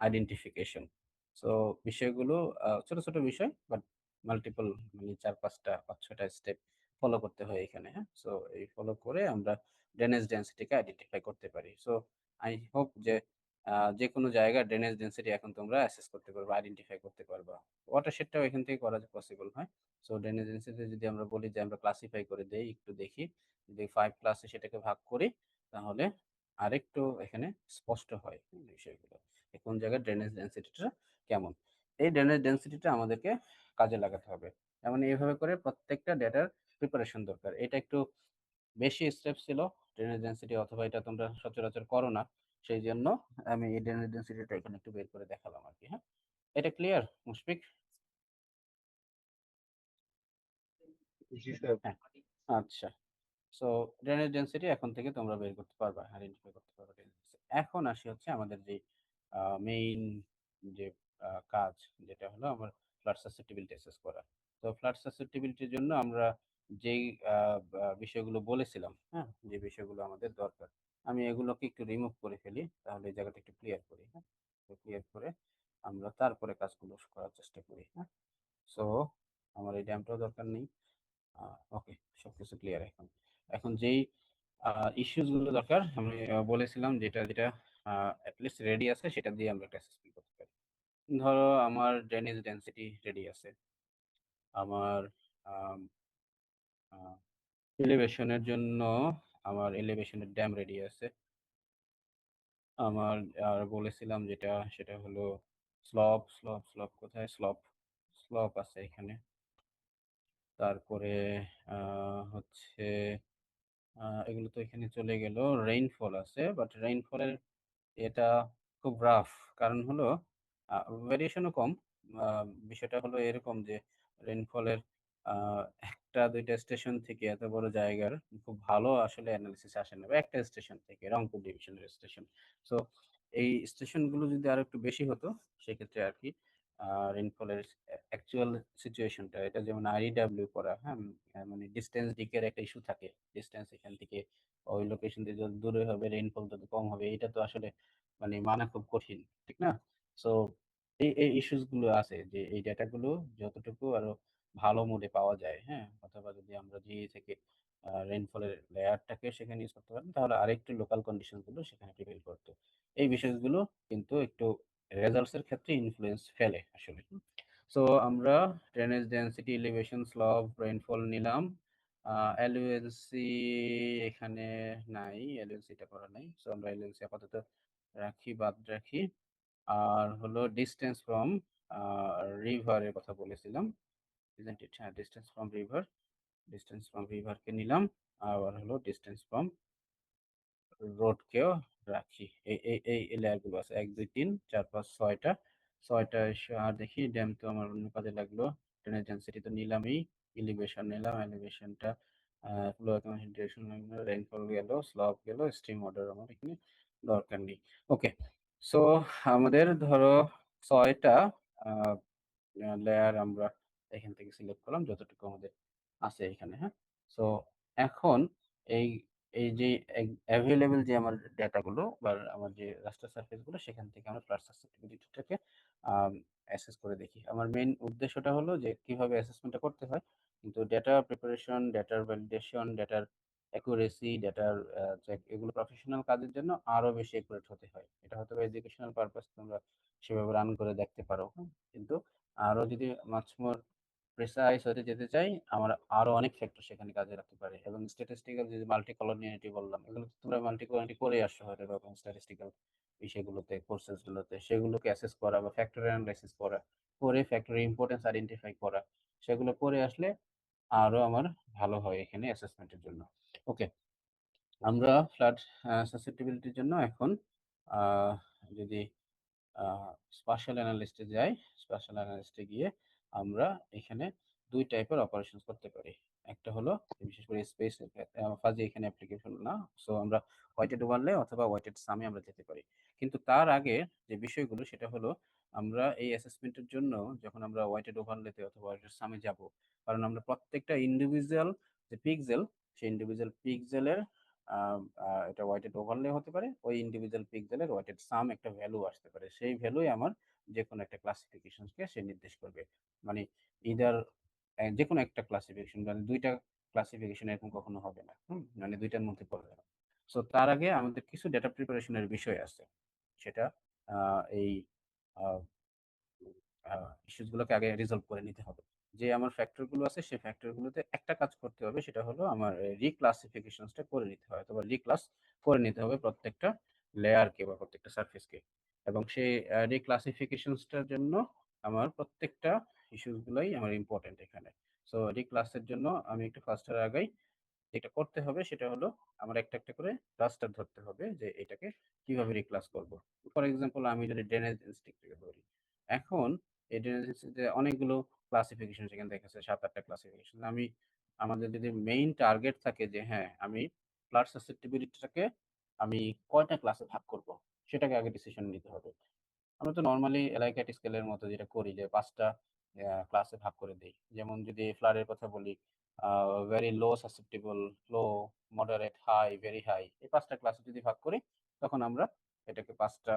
আইডেন্টিফিকেশন। সো বিষয়গুলো ছোট ছোট বিষয়, বাট মাল্টিপল, মানে 4-5টা 5-6টা স্টেপ ফলো করতে হয় এখানে। হ্যাঁ, সো এই ফলো করে আমরা ড্রেনেজ ডেন্সিটিকে আইডেন্টিফাই করতে পারি। সো আই হোপ যে যে কোনো জায়গার ড্রেনেজ ডেন্সিটি এখন তোমরা অ্যাসেস করতে পারবা, আইডেন্টিফাই করতে পারবা। ওয়াটারশেডটাও এখান থেকে করা পসিবল হয়। সো ড্রেনেজ ডেন্সিটি যদি আমরা বলি যে আমরা ক্লাসিফাই করে দেই, একটু দেখি, যদি 5 ক্লাসে সেটাকে ভাগ করি, তাহলে আরেকটু এখানে স্পষ্ট হয় বিষয়গুলো, কোন জায়গায় ড্রেনেজ ডেন্সিটিটা কেমন। এই ড্রেনেজ ডেন্সিটিটা আমাদেরকে কাজে লাগাতে হবে। যেমন এইভাবে করে প্রত্যেকটা ডেটার প্রিপারেশন দরকার। এটা একটু বেশি স্টেপ ছিল ড্রেনেজ ডেন্সিটি, অথবা এটা তোমরা সচরাচর করো না, সেই জন্য আমি এই ড্রেনেজ ডেন্সিটিটা এখানে একটু বের করে দেখালাম আর কি। হ্যাঁ, এটা ক্লিয়ার মুশফিক? জি স্যার। হ্যাঁ, আচ্ছা। সো ড্রেনেজ ডেন্সিটি এখন থেকে তোমরা বের করতে পারবা, আইডেন্টিফাই করতে পারবা drainage density। এখন আসি হচ্ছে আমাদের যে মেইন যে কাজ, যেটা হলো আমার ফ্লাড সাসেপ্টিবিলিটি অ্যাসেস করা। তো ফ্লাড সাসেপ্টিবিলিটির জন্য আমরা যেই বিষয়গুলো বলেছিলাম, হ্যাঁ, যে বিষয়গুলো আমাদের দরকার, আমি এগুলোকে একটু রিমুভ করে ফেলি, তাহলে এই জায়গাটা একটু ক্লিয়ার করি। হ্যাঁ, ক্লিয়ার করে আমরা তারপরে কাজগুলো করার চেষ্টা করি। হ্যাঁ, সো আমার এই ড্যামটাও দরকার নেই। ওকে, সবকিছু ক্লিয়ার এখন। এখন যেই ইস্যুস গুলো দরকার আমি বলেছিলাম, যেটা যেটা অ্যাটলিস্ট রেডি আছে, সেটা দিয়ে আমরা একটা অ্যাসেসমেন্ট করতে পারি। ধরো আমার ড্রেনেজ ডেন্সিটি রেডি আছে, আমার এলিভেশনের জন্য আমার এলিভেশনের ড্যাম রেডি আছে, আমার আর বলেছিলাম যেটা, সেটা হলো স্লপ। স্লপ কোথায়? স্লপ আছে এখানে। তারপরে হচ্ছে এগুলো তো এখানে চলে গেল। রেইনফল আছে, বাট রেইনফলের এটা খুব রাফ, কারণ হলো ভেরিয়েশনও কম। বিষয়টা হলো এরকম যে রেইনফলের একটা দুইটা স্টেশন থেকে এত বড় জায়গার খুব ভালো আসলে অ্যানালিসিস আসে না, বা একটা স্টেশন থেকে, রংপুর ডিভিশনের স্টেশন। সো এই স্টেশনগুলো যদি আরো একটু বেশি হতো, সেক্ষেত্রে আর কি রেইনফলের অ্যাকচুয়াল সিচুয়েশনটা, এটা যেমন আইডব্লিউ করা, হ্যাঁ, মানে ডিস্টেন্স ডিকের একটা ইস্যু থাকে। ডিস্টেন্স এখান থেকে ওই লোকেশন থেকে যত দূরে হবে রেইনফল তত কম হবে, এটা তো আসলে মানে মানা খুব কঠিন, ঠিক না? সো এই ইস্যুস গুলো আছে, যে এই ডেটাগুলো যতটুকু আরো ভালো মোডে পাওয়া যায়, হ্যাঁ, অথবা যদি আমরা জিএ থেকে রেইনফলের লেয়ারটাকে সেখানে ইউজ করতে পারেন, তাহলে আরেকটু লোকাল কন্ডিশন গুলো সেখানে প্রিভেল করতো। এই বিষয়গুলো কিন্তু একটু রেজাল্টস এর ক্ষেত্রে ইনফ্লুয়েন্স ফেলে আসলে। সো আমরা drainage density, elevation, slope, rainfall নিলাম। এলইউএলসি এখানে নাই, এলইউএলসিটা করা নাই, সো আমরা এলইউএলসি আপাতত রাখি, বাদ রাখি। আর হলো ডিস্টেন্স ফ্রম রিভারের কথা বলেছিলাম, isn't it? হ্যাঁ, ডিস্টেন্স ফ্রম রিভারকে নিলাম। আবার হলো ডিস্টেন্স ফ্রম রোডকেও রাখি। এই লেয়ার গুলো আছে 1 2 3 4 5 6টা। 6টা আর দেখি, ড্যাম তো আমার অন্য কাজে লাগলো। ড্রেনেজ ডেন্সিটি তো নিলামই, এলিভেশন নিলাম, এলিভেশনটা ফ্লো ডিরেকশন, রেইনফল গেল, স্লপ গেল, স্ট্রিম অর্ডার আমার এখানে দরকার নেই। ওকে, সো আমাদের ধরো 6টা লেয়ার আমরা এখান থেকে সিলেক্ট করলাম, যতটুকু আমাদের আছে এখানে। হ্যাঁ, সো এখন এই এই যে অ্যাভেলেবল যে আমার ডেটাগুলো বা আমার যে রাস্টার সারফেস গুলো, সেখান থেকে আমরা ফ্লাড সাসেপ্টিবিলিটিটাকে অ্যাসেস করে দেখি। আমার মেইন উদ্দেশ্যটা হলো যে কিভাবে অ্যাসেসমেন্টটা করতে হয়, কিন্তু ডেটা প্রিপারেশন, ডেটার ভ্যালিডেশন, ডেটার অ্যাকুরেসি, ডেটার চেক, এগুলো প্রফেশনাল কাজের জন্য আরো বেশি অ্যাকুরেট হতে হয়। এটা হয়তো এডুকেশনাল পারপাস তোমরা সেভাবে রান করে দেখতে পারো, কিন্তু আরো যদি মাছ মোর প্রেসাইজ হতে যেতে চাই, আমার আরো অনেক ফ্যাক্টর সেখানে কাজে রাখতে পারে। এবং স্ট্যাটিস্টিক্যাল যে মাল্টি কলোনিয়ালিটি বললাম, এগুলো তো তোমরা মাল্টি কলোনিয়ালিটি করে আসছো হয়তো এরকম স্ট্যাটিস্টিক্যাল বিষয়গুলোতে, কোর্সেস গুলোতে, সেগুলোকে অ্যাসেস করা বা ফ্যাক্টর অ্যানালাইসিস করা, করে ফ্যাক্টরের ইম্পর্টেন্স আইডেন্টিফাই করা, সেগুলো করে আসলে আরো আমার ভালো হয় এখানে অ্যাসেসমেন্টের জন্য। ওকে, আমরা ফ্লাড সাসেপ্টিবিলিটির জন্য এখন যদি স্পাশাল অ্যানালিস্টে যাই, স্পাশাল অ্যানালিস্টে গিয়ে আমরা এখানে ২ টাইপের অপারেশনস করতে পারি। একটা হলো বিশেষ করে স্পেস ফাজি এখানে অ্যাপ্লিকেশন না। সো আমরা ওয়েটেড ওভারলে অথবা ওয়েটেড সামে আমরা যেতে পারি। কিন্তু তার আগে যে বিষয়গুলো সেটা হলো আমরা এই অ্যাসেসমেন্টের জন্য যখন আমরা ওয়েটেড ওভারলেতে অথবা ওয়েটেড সামে যাব, কারণ আমরা প্রত্যেকটা ইন্ডিভিজুয়াল যে পিক্সেল, সেই ইন্ডিভিজুয়াল পিক্সেলের এটা ওয়েটেড ওভারলে হতে পারে, ওই ইন্ডিভিজুয়াল পিক্সেলের ওয়েটেড সাম একটা ভ্যালু আসতে পারে। সেই ভ্যালুই আমার যেকোনো একটা ক্লাসিফিকেশনকে সে নির্দেশ করবে। মানে ইদার যেকোনো একটা ক্লাসিফিকেশন, মানে ২ টা ক্লাসিফিকেশন এরকম কখনো হবে না। মানে ২ টার মধ্যে পড়বে না। সো তার আগে আমাদের কিছু ডেটা প্রিপারেশনের বিষয় আছে। সেটা এই আ ইস্যুস গুলোকে আগে রিজলভ করে নিতে হবে। যে আমার ফ্যাক্টর গুলো আছে সেই ফ্যাক্টর গুলোতে একটা কাজ করতে হবে, সেটা হলো আমার রিক্লাসিফিকেশনসটা করে নিতে হয় অথবা রিক্লাস করে নিতে হবে প্রত্যেকটা লেয়ারকে বা প্রত্যেকটা সারফেসকে। এবং সেই রিক্লাসিফিকেশনসটার জন্য আমার প্রত্যেকটা ইস্যুস গুলাই আমার ইম্পোর্টেন্ট এখানে। সো রিক্লাসের জন্য আমি একটু ফার্স্টের আগাই। যেটা করতে হবে সেটা হলো আমার একটা, একটা করে ক্লাস্টার ধরতে হবে যে এটাকে কিভাবে রিক্লাস করব। ফর এক্সাম্পল আমি যদি ড্রেনেজ ডিস্ট্রিক্ট থেকে ধরি। এখন এই ড্রেনেজ ডিস্ট্রিক্টে অনেকগুলো ক্লাসিফিকেশন সেখানে দেখাচ্ছে ৭-৮ টা ক্লাসিফিকেশন। আমাদের যদি মেইন টার্গেট থাকে যে হ্যাঁ, আমি ফ্লাড সাসেপ্টিবিলিটিটাকে আমি কয়টা ক্লাসে ভাগ করব, সেটাকে আগে ডিসিশন নিতে হবে। আমরা তো নরমালি এলাইকেট স্কেলের মতো যেটা করি যে ৫ টা ক্লাসে ভাগ করে দেই। যেমন যদি ফ্লাডের কথা বলি, ভেরি লো সাসেপ্টিবল, লো, মডারেট, হাই, ভেরি হাই, এই ৫ টা ক্লাসে যদি ভাগ করি, তখন আমরা এটাকে ৫ টা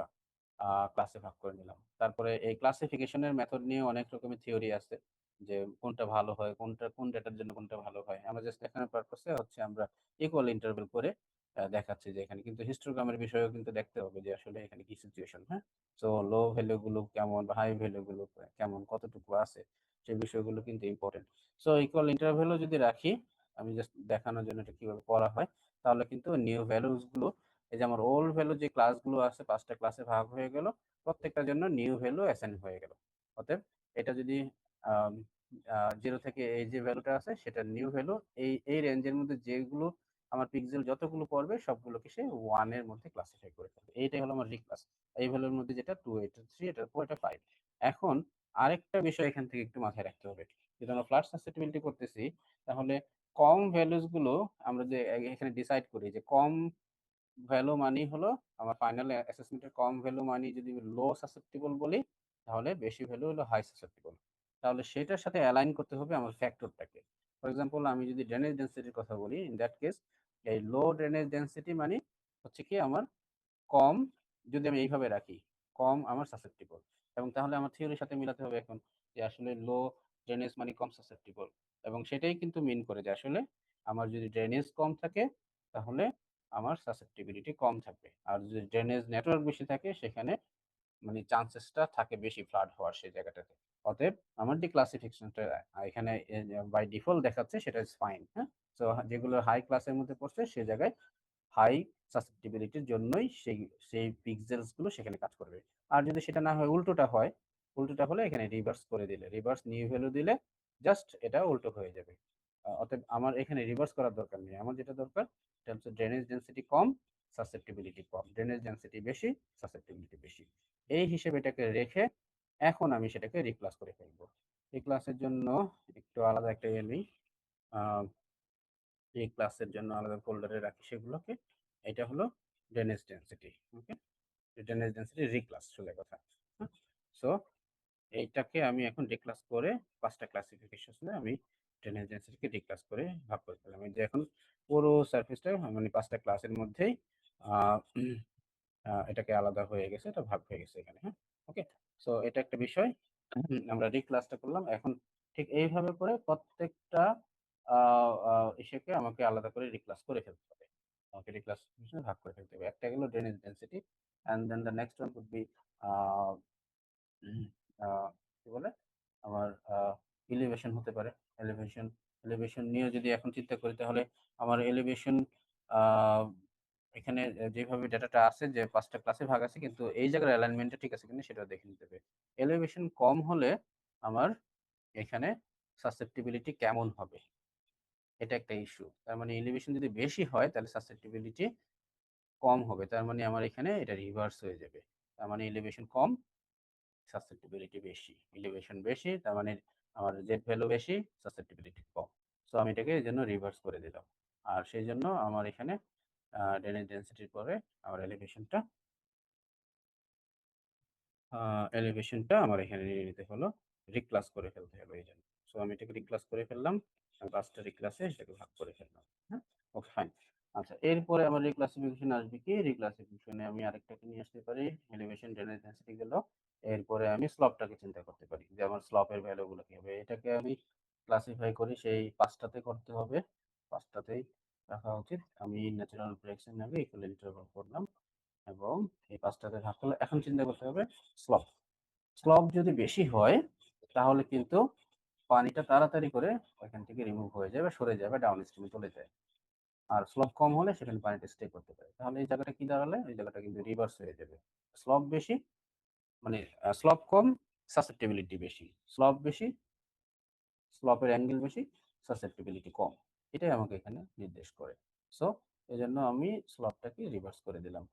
ক্লাসে ভাগ করে নিলাম। তারপরে এই ক্লাসিফিকেশনের মেথড নিয়ে অনেক রকমের থিওরি আছে যে কোনটা ভালো হয়, কোন ডেটার জন্য কোনটা ভালো হয়। আমরা জাস্ট দেখানোর পারপাসে হচ্ছে আমরা ইকুয়াল ইন্টারভ্যাল করে দেখাচ্ছি যে এখানে কিন্তু হিস্টোগ্রামের বিষয়েও কিন্তু দেখতে হবে যে আসলে এখানে কি সিচুয়েশন, হ্যাঁ? সো লো ভ্যালু গুলো কেমন বা হাই ভ্যালু গুলো কেমন, কতটুকু আছে, সেই বিষয়গুলো কিন্তু ইম্পর্টেন্ট। সো ইকুয়াল ইন্টারভ্যালও যদি রাখি, আমি জাস্ট দেখানোর জন্য এটা কিভাবে করা হয়, তাহলে কিন্তু নিউ ভ্যালুস গুলো, এই যে আমার ওল্ড ভ্যালু যে ক্লাসগুলো আছে ৫ টা ক্লাসে ভাগ হয়ে গেল, প্রত্যেকটার জন্য নিউ ভ্যালু অ্যাসাইন হয়ে গেল। অতএব এটা যদি 0 থেকে এই যে ভ্যালুটা আছে সেটার নিউ ভ্যালু এই রেঞ্জের মধ্যে যেগুলো আমার পিক্সেল যতগুলো পড়বে সবগুলোকে সে 1 এর মধ্যে ক্লাসিফাই করে ফেলবে। এইটাই হলো আমার রিক্লাস। এই ভ্যালুর মধ্যে যেটা 2, এটা 3, এটা 4, এটা 5। এখন আরেকটা বিষয় এখান থেকে একটু মাথায় রাখতে হবে। যদি আমরা ফ্লাড সাসেপ্টিবিলিটি করতেছি, তাহলে কম ভ্যালুস গুলো আমরা যে এখানে ডিসাইড করি যে কম ভ্যালু মানেই হলো আমার ফাইনাল অ্যাসেসমেন্টের কম ভ্যালু মানি যদি লো সাসেপ্টিবল বলি, তাহলে বেশি ভ্যালু হলো হাই সাসেপ্টিবল। তাহলে সেটার সাথে অ্যালাইন করতে হবে আমার ফ্যাক্টরটাকে। ফর এক্সাম্পল আমি যদি ড্রেনেজ ডেনসিটির কথা বলি, ইন দ্যাট কেস এই লো ড্রেনেজ ডেনসিটি মানে হচ্ছে কি আমার কম, যদি আমি এইভাবে রাখি, কম আমার সাসেপ্টিবল। এবং তাহলে আমার থিওরির সাথে মিলাতে হবে এখন যে আসলে লো ড্রেনেজ মানে কম সাসেপ্টিবল। এবং সেটাই কিন্তু মিন করে যে আসলে আমার যদি ড্রেনেজ কম থাকে, তাহলে আমার সাসেপ্টিবিলিটি কম থাকবে। আর যদি ড্রেনেজ নেটওয়ার্ক বেশি থাকে, সেখানে মানে চান্সেসটা থাকে বেশি ফ্লাড হওয়ার সেই জায়গাটাতে। অতএব আমার যে ক্লাসিফিকেশনটা এখানে বাই ডিফল্ট দেখাচ্ছে সেটা ইজ ফাইন, হ্যাঁ? সো যেগুলো হাই ক্লাসের মধ্যে পড়ছে সে জায়গায় হাই সাসেপ্টিবিলিটির জন্যই সেই পিক্সেলস গুলো সেখানে কাজ করবে। আর যদি সেটা না হয় উল্টোটা হয়, উল্টোটা হলে এখানে রিভার্স করে দিলে, রিভার্স নিউ ভ্যালু দিলে জাস্ট এটা উল্টো হয়ে যাবে। অতএব আমার এখানে রিভার্স করার দরকার নেই। আমার যেটা দরকার সেটা হচ্ছে ড্রেনেজ ডেনসিটি কম, সাসেপ্টিবিলিটি কম। ড্রেনেজ ডেনসিটি বেশি, সাসেপ্টিবিলিটি বেশি। এই হিসেবে এটাকে রেখে এখন আমি সেটাকে রিক্লাস করে ফেলবো। রিক্লাসের জন্য একটু আলাদা একটা ইয়ে নিই। আ এই ক্লাসের জন্য আলাদা ফোল্ডারে রাখি সেগুলোকে। এটা হলো ড্রেনেজ ডেনসিটি। ওকে? ড্রেনেজ ডেনসিটি রিক্লাস সোজা কথা। হ্যাঁ? সো এইটাকে আমি এখন ডিক্লাস করে ৫ টা ক্লাসিফিকেশনে আমি ড্রেনেজ ডেনসিটিকে ডিক্লাস করে ভাগ করে ফেললাম। এই যে এখন পুরো সারফেসটা মানে ৫ টা ক্লাসের মধ্যেই আ এটাকে আলাদা হয়ে গেছে, এটা ভাগ হয়ে গেছে এখানে, হ্যাঁ? ওকে? সো এটা একটা বিষয়। আমরা রিক্লাসটা করলাম। এখন ঠিক এইভাবে করে প্রত্যেকটা আ আ ইসেকে আমাকে আলাদা করে রিক্লাস করে ফেলতে হবে। আমাকে রিক্লাস হিসেবে ভাগ করে ফেলতে হবে। একটা গেল drainage density, and then the next one would be uh uh কি বলে? আমার এলিভেশন হতে পারে। এলিভেশন, এলিভেশন নিয়েও যদি এখন চিন্তা করি, তাহলে আমার এলিভেশন আ এখানে যেভাবে ডেটাটা আছে যে ৫ টা ক্লাসে ভাগ আছে, কিন্তু এই জায়গার অ্যালাইনমেন্টটা ঠিক আছে কিনা সেটাও দেখে নিতে হবে। এলিভেশন কম হলে আমার এখানে সাসেপ্টিবিলিটি কেমন হবে? এটা একটা ইস্যু। তার মানে এলিভেশন যদি বেশি হয় তাহলে সাসেপ্টিবিলিটি কম হবে। তার মানে আমার এখানে এটা রিভার্স হয়ে যাবে। তার মানে এলিভেশন কম, সাসেপ্টিবিলিটি বেশি। এলিভেশন বেশি তার মানে আমার জেড ভ্যালু বেশি, সাসেপ্টিবিলিটি কম। সো আমি এটাকে এই জন্য রিভার্স করে দিলাম। আর সেই জন্য আমার এখানে ড্রেনেজ ডেন্সিটির পরে আমার এলিভেশনটা আমার এখানে নিয়ে নিতে হলো, রিক্লাস করে ফেলতে হলো এই জন্য। সো আমি এটাকে রিক্লাস করে ফেললাম, আমি 5টা রিক্লাসে সেটাকে ভাগ করে ফেললাম। হ্যাঁ, ওকে ফাইন। আচ্ছা, এরপরে আমার রিক্লাসিফিকেশন আসবে কি? রিক্লাসিফিকেশনে আমি আরেকটাকে নিয়ে আসতে পারি, এলিভেশন ড্রেনেজ ডেন্সিটি গেল। এরপরে আমি স্লপটাকে চিন্তা করতে পারি যে আমার স্লপের ভ্যালুগুলো কি হবে। এটাকে আমি ক্লাসিফাই করি সেই 5টাতে করতে হবে, 5টাতেই রাখা উচিত। আমি ন্যাচারাল ব্রেকসের নামে ইকুয়াল ইন্টারভাল করলাম এবং এই 5টাতে ভাগ করলে এখন চিন্তা করতে হবে স্লপ। স্লপ যদি বেশি হয় তাহলে কিন্তু পানিটা তাড়াতাড়ি করে ওইখান থেকে রিমুভ হয়ে যাবে, সরে যাবে, ডাউন স্ট্রিমে চলে যায়। আর স্লপ কম হলে সেখানে পানিটা স্টে করতে পারে। তাহলে এই জায়গাটা কি দাঁড়ালে, এই জায়গাটা কিন্তু রিভার্স হয়ে যাবে। স্লপ বেশি মানে স্লপ কম, সাসেপ্টিবিলিটি বেশি। স্লপ বেশি, স্লপের অ্যাঙ্গেল বেশি, সাসেপ্টিবিলিটি কম। এটাই আমাকে এখানে নির্দেশ করে। সো এই জন্য আমি স্লপটাকে রিভার্স করে দিলাম।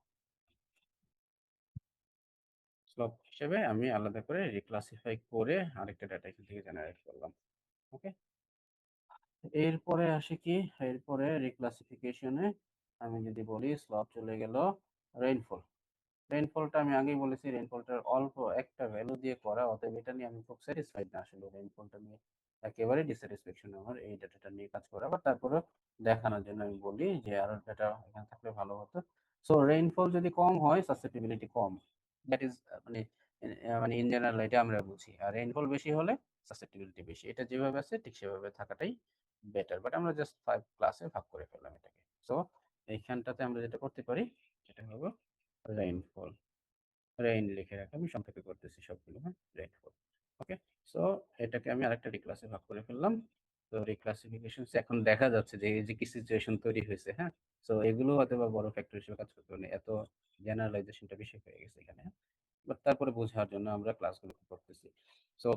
স্লপ হিসেবে আমি আলাদা করে রিক্লাসিফাই করে আরেকটা ডাটা এখান থেকে জেনারেট করলাম। ওকে, এরপরে আসে কি? এরপরে রিক্লাসিফিকেশনে আমি যদি বলি স্লপ চলে গেল রেইনফল। রেইনফলটা আমি আগেই বলেছি রেইনফলটার অল্প একটা ভ্যালু দিয়ে করা, অতএব এটা নিয়ে আমি খুব স্যাটিসফাইড না আসলে। রেইনফলটা নিয়ে একেবারে ডিস্যাটিসফ্যাকশন আমার এই ডাটাটা নিয়ে কাজ করা, বা তারপরে দেখানোর জন্য আমি বলি যে আরো ডাটা এখানে থাকলে ভালো হতো। সো রেইনফল যদি কম হয় সাসেপ্টিবিলিটি কম, দ্যাট ইজ মানে মানে ইন জেনারেল এটা আমরা বুঝি। আর রেইনফল বেশি হলে সাসেপ্টিবিলিটি বেশি। এটা যেভাবে আছে ঠিক সেভাবে থাকাটাই বেটার, বাট আমরা জাস্ট 5 ক্লাসে ভাগ করে ফেললাম এটাকে। সো এইখানটাতে আমরা যেটা করতে পারি সেটা হলো রেইনফল। রেইন লিখে রাখি, আমি সংক্ষেপে করতেছি সবগুলো। হ্যাঁ, রেইনফল। ওকে, সো এটাকে আমি আরেকটা রিক্লাসে ভাগ করে ফেললাম। তো রিক্লাসিফিকেশন এখন দেখা যাচ্ছে যে এই যে কি সিচুয়েশন তৈরি হয়েছে। হ্যাঁ, সো এগুলো হয়তো বা বড় ফ্যাক্টর হিসেবে কাজ করতে পারে, এত জেনারেলাইজেশনটা বেশি হয়ে গেছে এখানে। বাট তারপরে বোঝার জন্য আমরা ক্লাসগুলো করতেছি। সো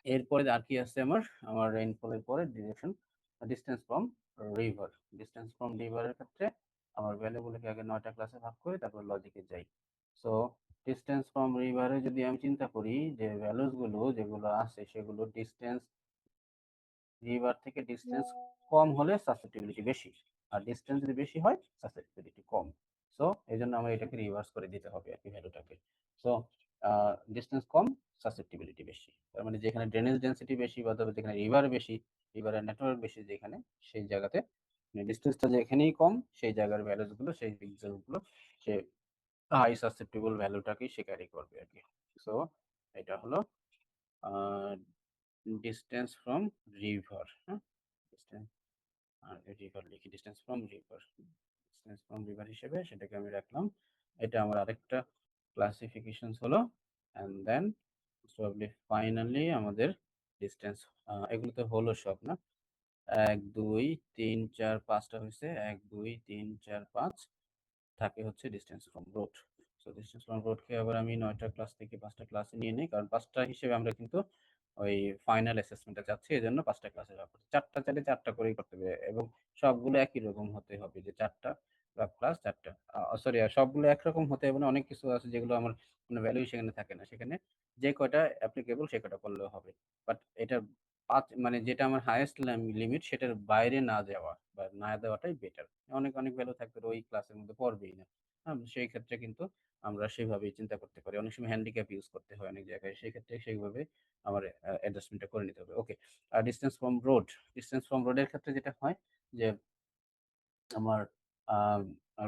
এরপরে আর কি আছে আমার? আমার রেইনফলের পরে direction, distance from river. Distance from রিভারের ক্ষেত্রে আমার ভ্যালুগুলোকে আগে 9টা ক্লাসে ভাগ করে তারপর লজিকে যাই। সো ডিসটেন্স ফ্রম রিভারে যদি আমি চিন্তা করি যে ভ্যালুসগুলো যেগুলো আছে সেগুলো ডিসটেন্স রিভার থেকে ডিসটেন্স কম হলে সাসেপ্টিবিলিটি বেশি, আর ডিসটেন্স যদি বেশি হয় সাসেপ্টিবিলিটি কম। সো এই জন্য আমার এটাকে রিভার্স করে দিতে হবে আর কি ভ্যালুটাকে। সো ডিসটেন্স কম, সাসেপ্টিবিলিটি বেশি। তার মানে যেখানে ড্রেনেজ ডেন্সিটি বেশি বা তবে যেখানে রিভার বেশি, রিভারের নেটওয়ার্ক বেশি যেখানে, সেই জায়গাতে ডিস্টেন্সটা যেখানেই কম সেই জায়গার ভ্যালুসগুলো, সেই পিক্সেলগুলো সে হাই সাসেপ্টিবল ভ্যালুটাকেই সে ক্যারি করবে আর কি। সো এটা হলো ডিস্টেন্স ফ্রম রিভার। হ্যাঁ, ডিস্টেন্স আর রিভার লিখি, distance from river. Distance from river হিসেবে সেটাকে আমি রাখলাম। এটা আমার আরেকটা ক্লাসিফিকেশন হলো। অ্যান্ড দেন প্রবাবলি ফাইনালি আমাদের ডিস্টেন্স, এগুলো তো হলো সব না, 1 2 3 4 5টা হয়েছে, 1 2 3 4 5 থাকে হচ্ছে distance from road. So distance from রোডকে আবার আমি 9টা ক্লাস থেকে 5টা ক্লাসে নিয়ে নিই, কারণ 5টা হিসেবে আমরা কিন্তু ওই ফাইনাল অ্যাসেসমেন্টটা চাচ্ছি, এই জন্য 5টা ক্লাসে ভাগ করছি। 4টা চাইলে 4টা করেই করতে হবে এবং সবগুলো একই রকম হতে হবে, যে 4টা প্লাস 4টা, সরি, সবগুলো একরকম হতে হবে না। অনেক কিছু আছে যেগুলো আমার কোনো ভ্যালুই সেখানে থাকে না, সেখানে যে কয়টা অ্যাপ্লিকেবল সে কয়টা করলেও হবে। বাট এটা 5 মানে যেটা আমার হাইয়েস্ট লিমিট সেটার বাইরে না যাওয়া বা না দেওয়াটাই বেটার। অনেক অনেক ভ্যালু থাকবে ওই ক্লাসের মধ্যে পড়বেই না। হ্যাঁ, সেই ক্ষেত্রে কিন্তু আমরা সেভাবেই চিন্তা করতে পারি। অনেক সময় হ্যান্ডিক্যাপ ইউজ করতে হয় অনেক জায়গায়, সেই ক্ষেত্রে সেইভাবে আমার অ্যাডজাস্টমেন্টটা করে নিতে হবে। ওকে, আর distance from road, distance from রোডের ক্ষেত্রে যেটা হয় যে আমার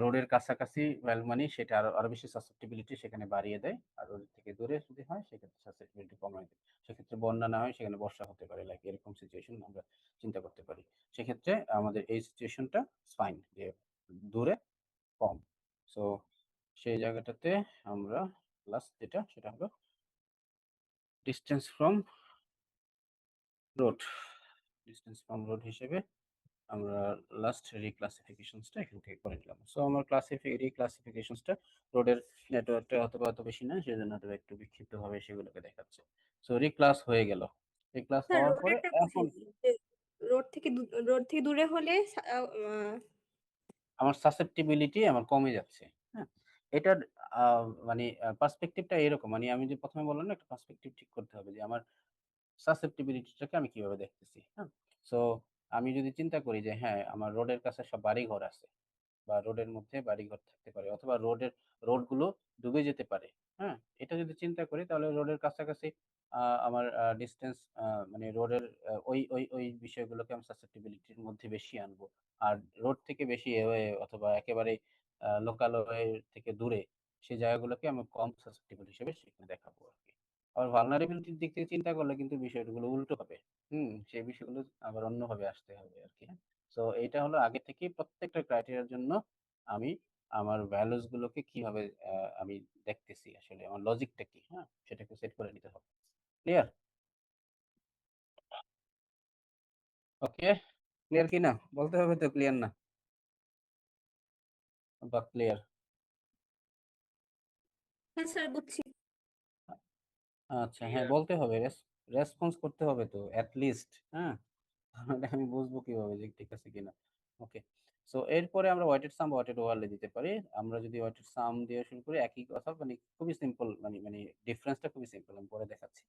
রোডের কাছাকাছি ভ্যালু মানে সেটা আরো আরো বেশি সাসেপ্টিবিলিটি সেখানে বাড়িয়ে দেয়, আর রোড থেকে দূরে যদি হয় সেক্ষেত্রে সাসেপ্টিবিলিটি কমায় দেয়। সেক্ষেত্রে বন্যা না হয় সেখানে বর্ষা হতে পারে, লাইক এরকম সিচুয়েশন আমরা চিন্তা করতে পারি। সেক্ষেত্রে আমাদের এই সিচুয়েশনটা ফাইন, যে দূরে কম। সো সেই জায়গাটাতে আমরা লাস্ট যেটা সেটা হলো distance from road. Distance from road হিসেবে আমরা লাস্ট রিক্লাসিফিকেশনসটা এখান থেকে করে নিলাম। সো আমার রিক্লাসিফিকেশনসটা রোডের নেটওয়ার্কটা অথবা অত বেশি না, সেজন্য হয়তো একটু বিক্ষিপ্তভাবে সেগুলোকে দেখাচ্ছে। সো রিক্লাস হয়ে গেল। রিক্লাস স্যার হওয়ার পরে রোডেরটা এখন বুঝিনি যে রোড থেকে দূরে হলে আমার সাসেপ্টিবিলিটি আমার কমে যাচ্ছে। হ্যাঁ? এটার মানে পার্সপেক্টিভটা এরকম, মানে আমি যে ১ম এ বললাম না, একটা পার্সপেক্টিভ ঠিক করতে হবে যে আমার সাসেপ্টিবিলিটিটাকে আমি কিভাবে দেখতেছি। হ্যাঁ? সো আমি যদি চিন্তা করি যে হ্যাঁ, আমার রোডের কাছে সব বাড়িঘর আছে বা রোডের মধ্যে বাড়িঘর থাকতে পারে, অথবা রোডগুলো ডুবে যেতে পারে। হ্যাঁ? এটা যদি চিন্তা করি তাহলে রোডের কাছাকাছি আমার ডিসট্যান্স, মানে রোডের ওই বিষয়গুলোকে আমি সাসেপ্টিবিলিটির মধ্যে বেশি আনবো। আর রোড থেকে বেশি অ্যাওয়ে অথবা একেবারেই লোকালয় থেকে দূরে সেই জায়গাগুলোকে আমি কম সাসেপ্টিবল হিসেবে সেখানে দেখাবো আরকি। আবার ভালনারেবিলিটির দিক থেকে চিন্তা করলে কিন্তু বিষয়গুলো উল্টো হবে। সেই বিষয়গুলো আবার অন্যভাবে আসতে হবে আরকি। হ্যাঁ? সো এইটা হলো আগে থেকেই প্রত্যেকটা ক্রাইটেরিয়ার জন্য আমি আমার ভ্যালুস গুলোকে কিভাবে আমি দেখতেছি, আসলে আমার লজিকটা কি, হ্যাঁ? সেটাকে সেট করে নিতে হবে। ক্লিয়ার? ওকে? ক্লিয়ার কি না? বলতে হবে তো ক্লিয়ার না? বা ক্লিয়ার? হ্যাঁ স্যার বুঝছি। আচ্ছা, হ্যাঁ, বলতে হবে। রেসপন্স করতে হবে তো এট লিস্ট, হ্যাঁ? তাহলে আমি বুঝবো কিভাবে যে ঠিক আছে কিনা। ওকে। সো এরপরে আমরা ওয়েটেড সাম বা ওয়েটেড ওভারলে দিতে পারি। আমরা যদি ওয়েটেড সাম দিয়ে শুরু করি, একই কথা, মানে খুবই সিম্পল, মানে ডিফারেন্সটা খুবই সিম্পল, আমি পরে দেখাচ্ছি।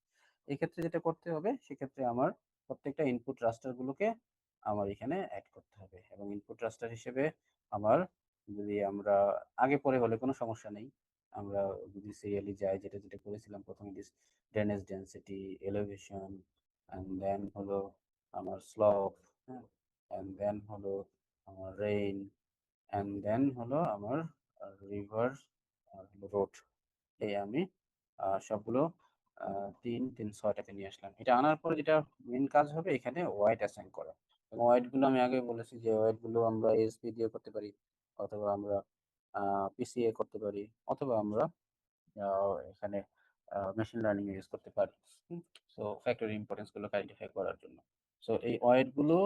এই ক্ষেত্রে যেটা করতে হবে, সেক্ষেত্রে আমার প্রত্যেকটা ইনপুট রাস্টার গুলোকে আমার এখানে অ্যাড করতে হবে, এবং ইনপুট রাস্টার হিসেবে আমার, যদি আমরা আগে পরে হলে কোনো সমস্যা নেই, আমরা যদি সিরিয়ালি যাই, যেটা করেছিলাম প্রথমে, drainage density, elevation, and then হলো আমার স্লপ, হ্যাঁ, অ্যান্ড দেন হলো আমার রেইন, অ্যান্ড দেন হলো আমার রিভার, আর হলো রোড। এই আমি সবগুলো ৩, ৩, ৬টাকে নিয়ে আসলাম। এটা আনার পরে যেটা মেন কাজ হবে, এখানে ওয়েট অ্যাসাইন করা। এবং ওয়েট গুলো আমি আগে বলেছি যে ওয়েট গুলো আমরা এসপি দিয়ে করতে পারি, অথবা আমরা পিসিএ করতে পারি, অথবা আমরা এখানে মেশিন লার্নিং ইউজ করতে পারি। সো ফ্যাক্টরি ইম্পর্টেন্স গুলোকে আইডেন্টিফাই করার জন্য। সো এই ওয়েট গুলো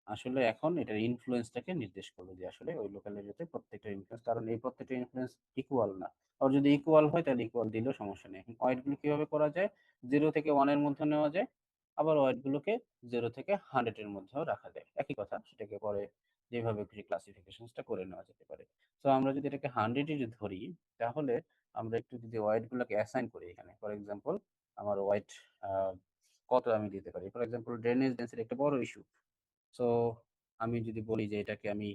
আসলে এখন এটার ইনফ্লুয়েন্সটাকে নির্দেশ করবে, যে আসলে ওই লোকাল এরিয়াতে প্রত্যেকটা ইনফ্লুয়েন্স, কারণ এই প্রত্যেকটা ইনফ্লুয়েন্স ইকুয়াল না। আর যদি ইকুয়াল হয় তাহলে ইকুয়াল দিলেও সমস্যা নেই। এখন ওয়েট গুলো কিভাবে করা যায়? 0 থেকে 1 এর মধ্যে নেওয়া যায়। আবার ওয়েট গুলোকে 0 থেকে 100 এর মধ্যেও রাখা যায়। একই কথা, সেটাকে পরে যেভাবে খুশি ক্লাসিফিকেশনসটা করে নেওয়া যেতে পারে। সো আমরা যদি এটাকে 100 ই যদি ধরি, তাহলে আমরা একটু যদি ওয়েট গুলোকে অ্যাসাইন করি এখানে। ফর এক্সাম্পল, আমার ওয়েট আ কত আমি দিতে পারি? ফর এক্সাম্পল, ড্রেনেজ ডেনসিটি একটা বড় ইস্যু। সো আমি যদি বলি যে এটাকে আমি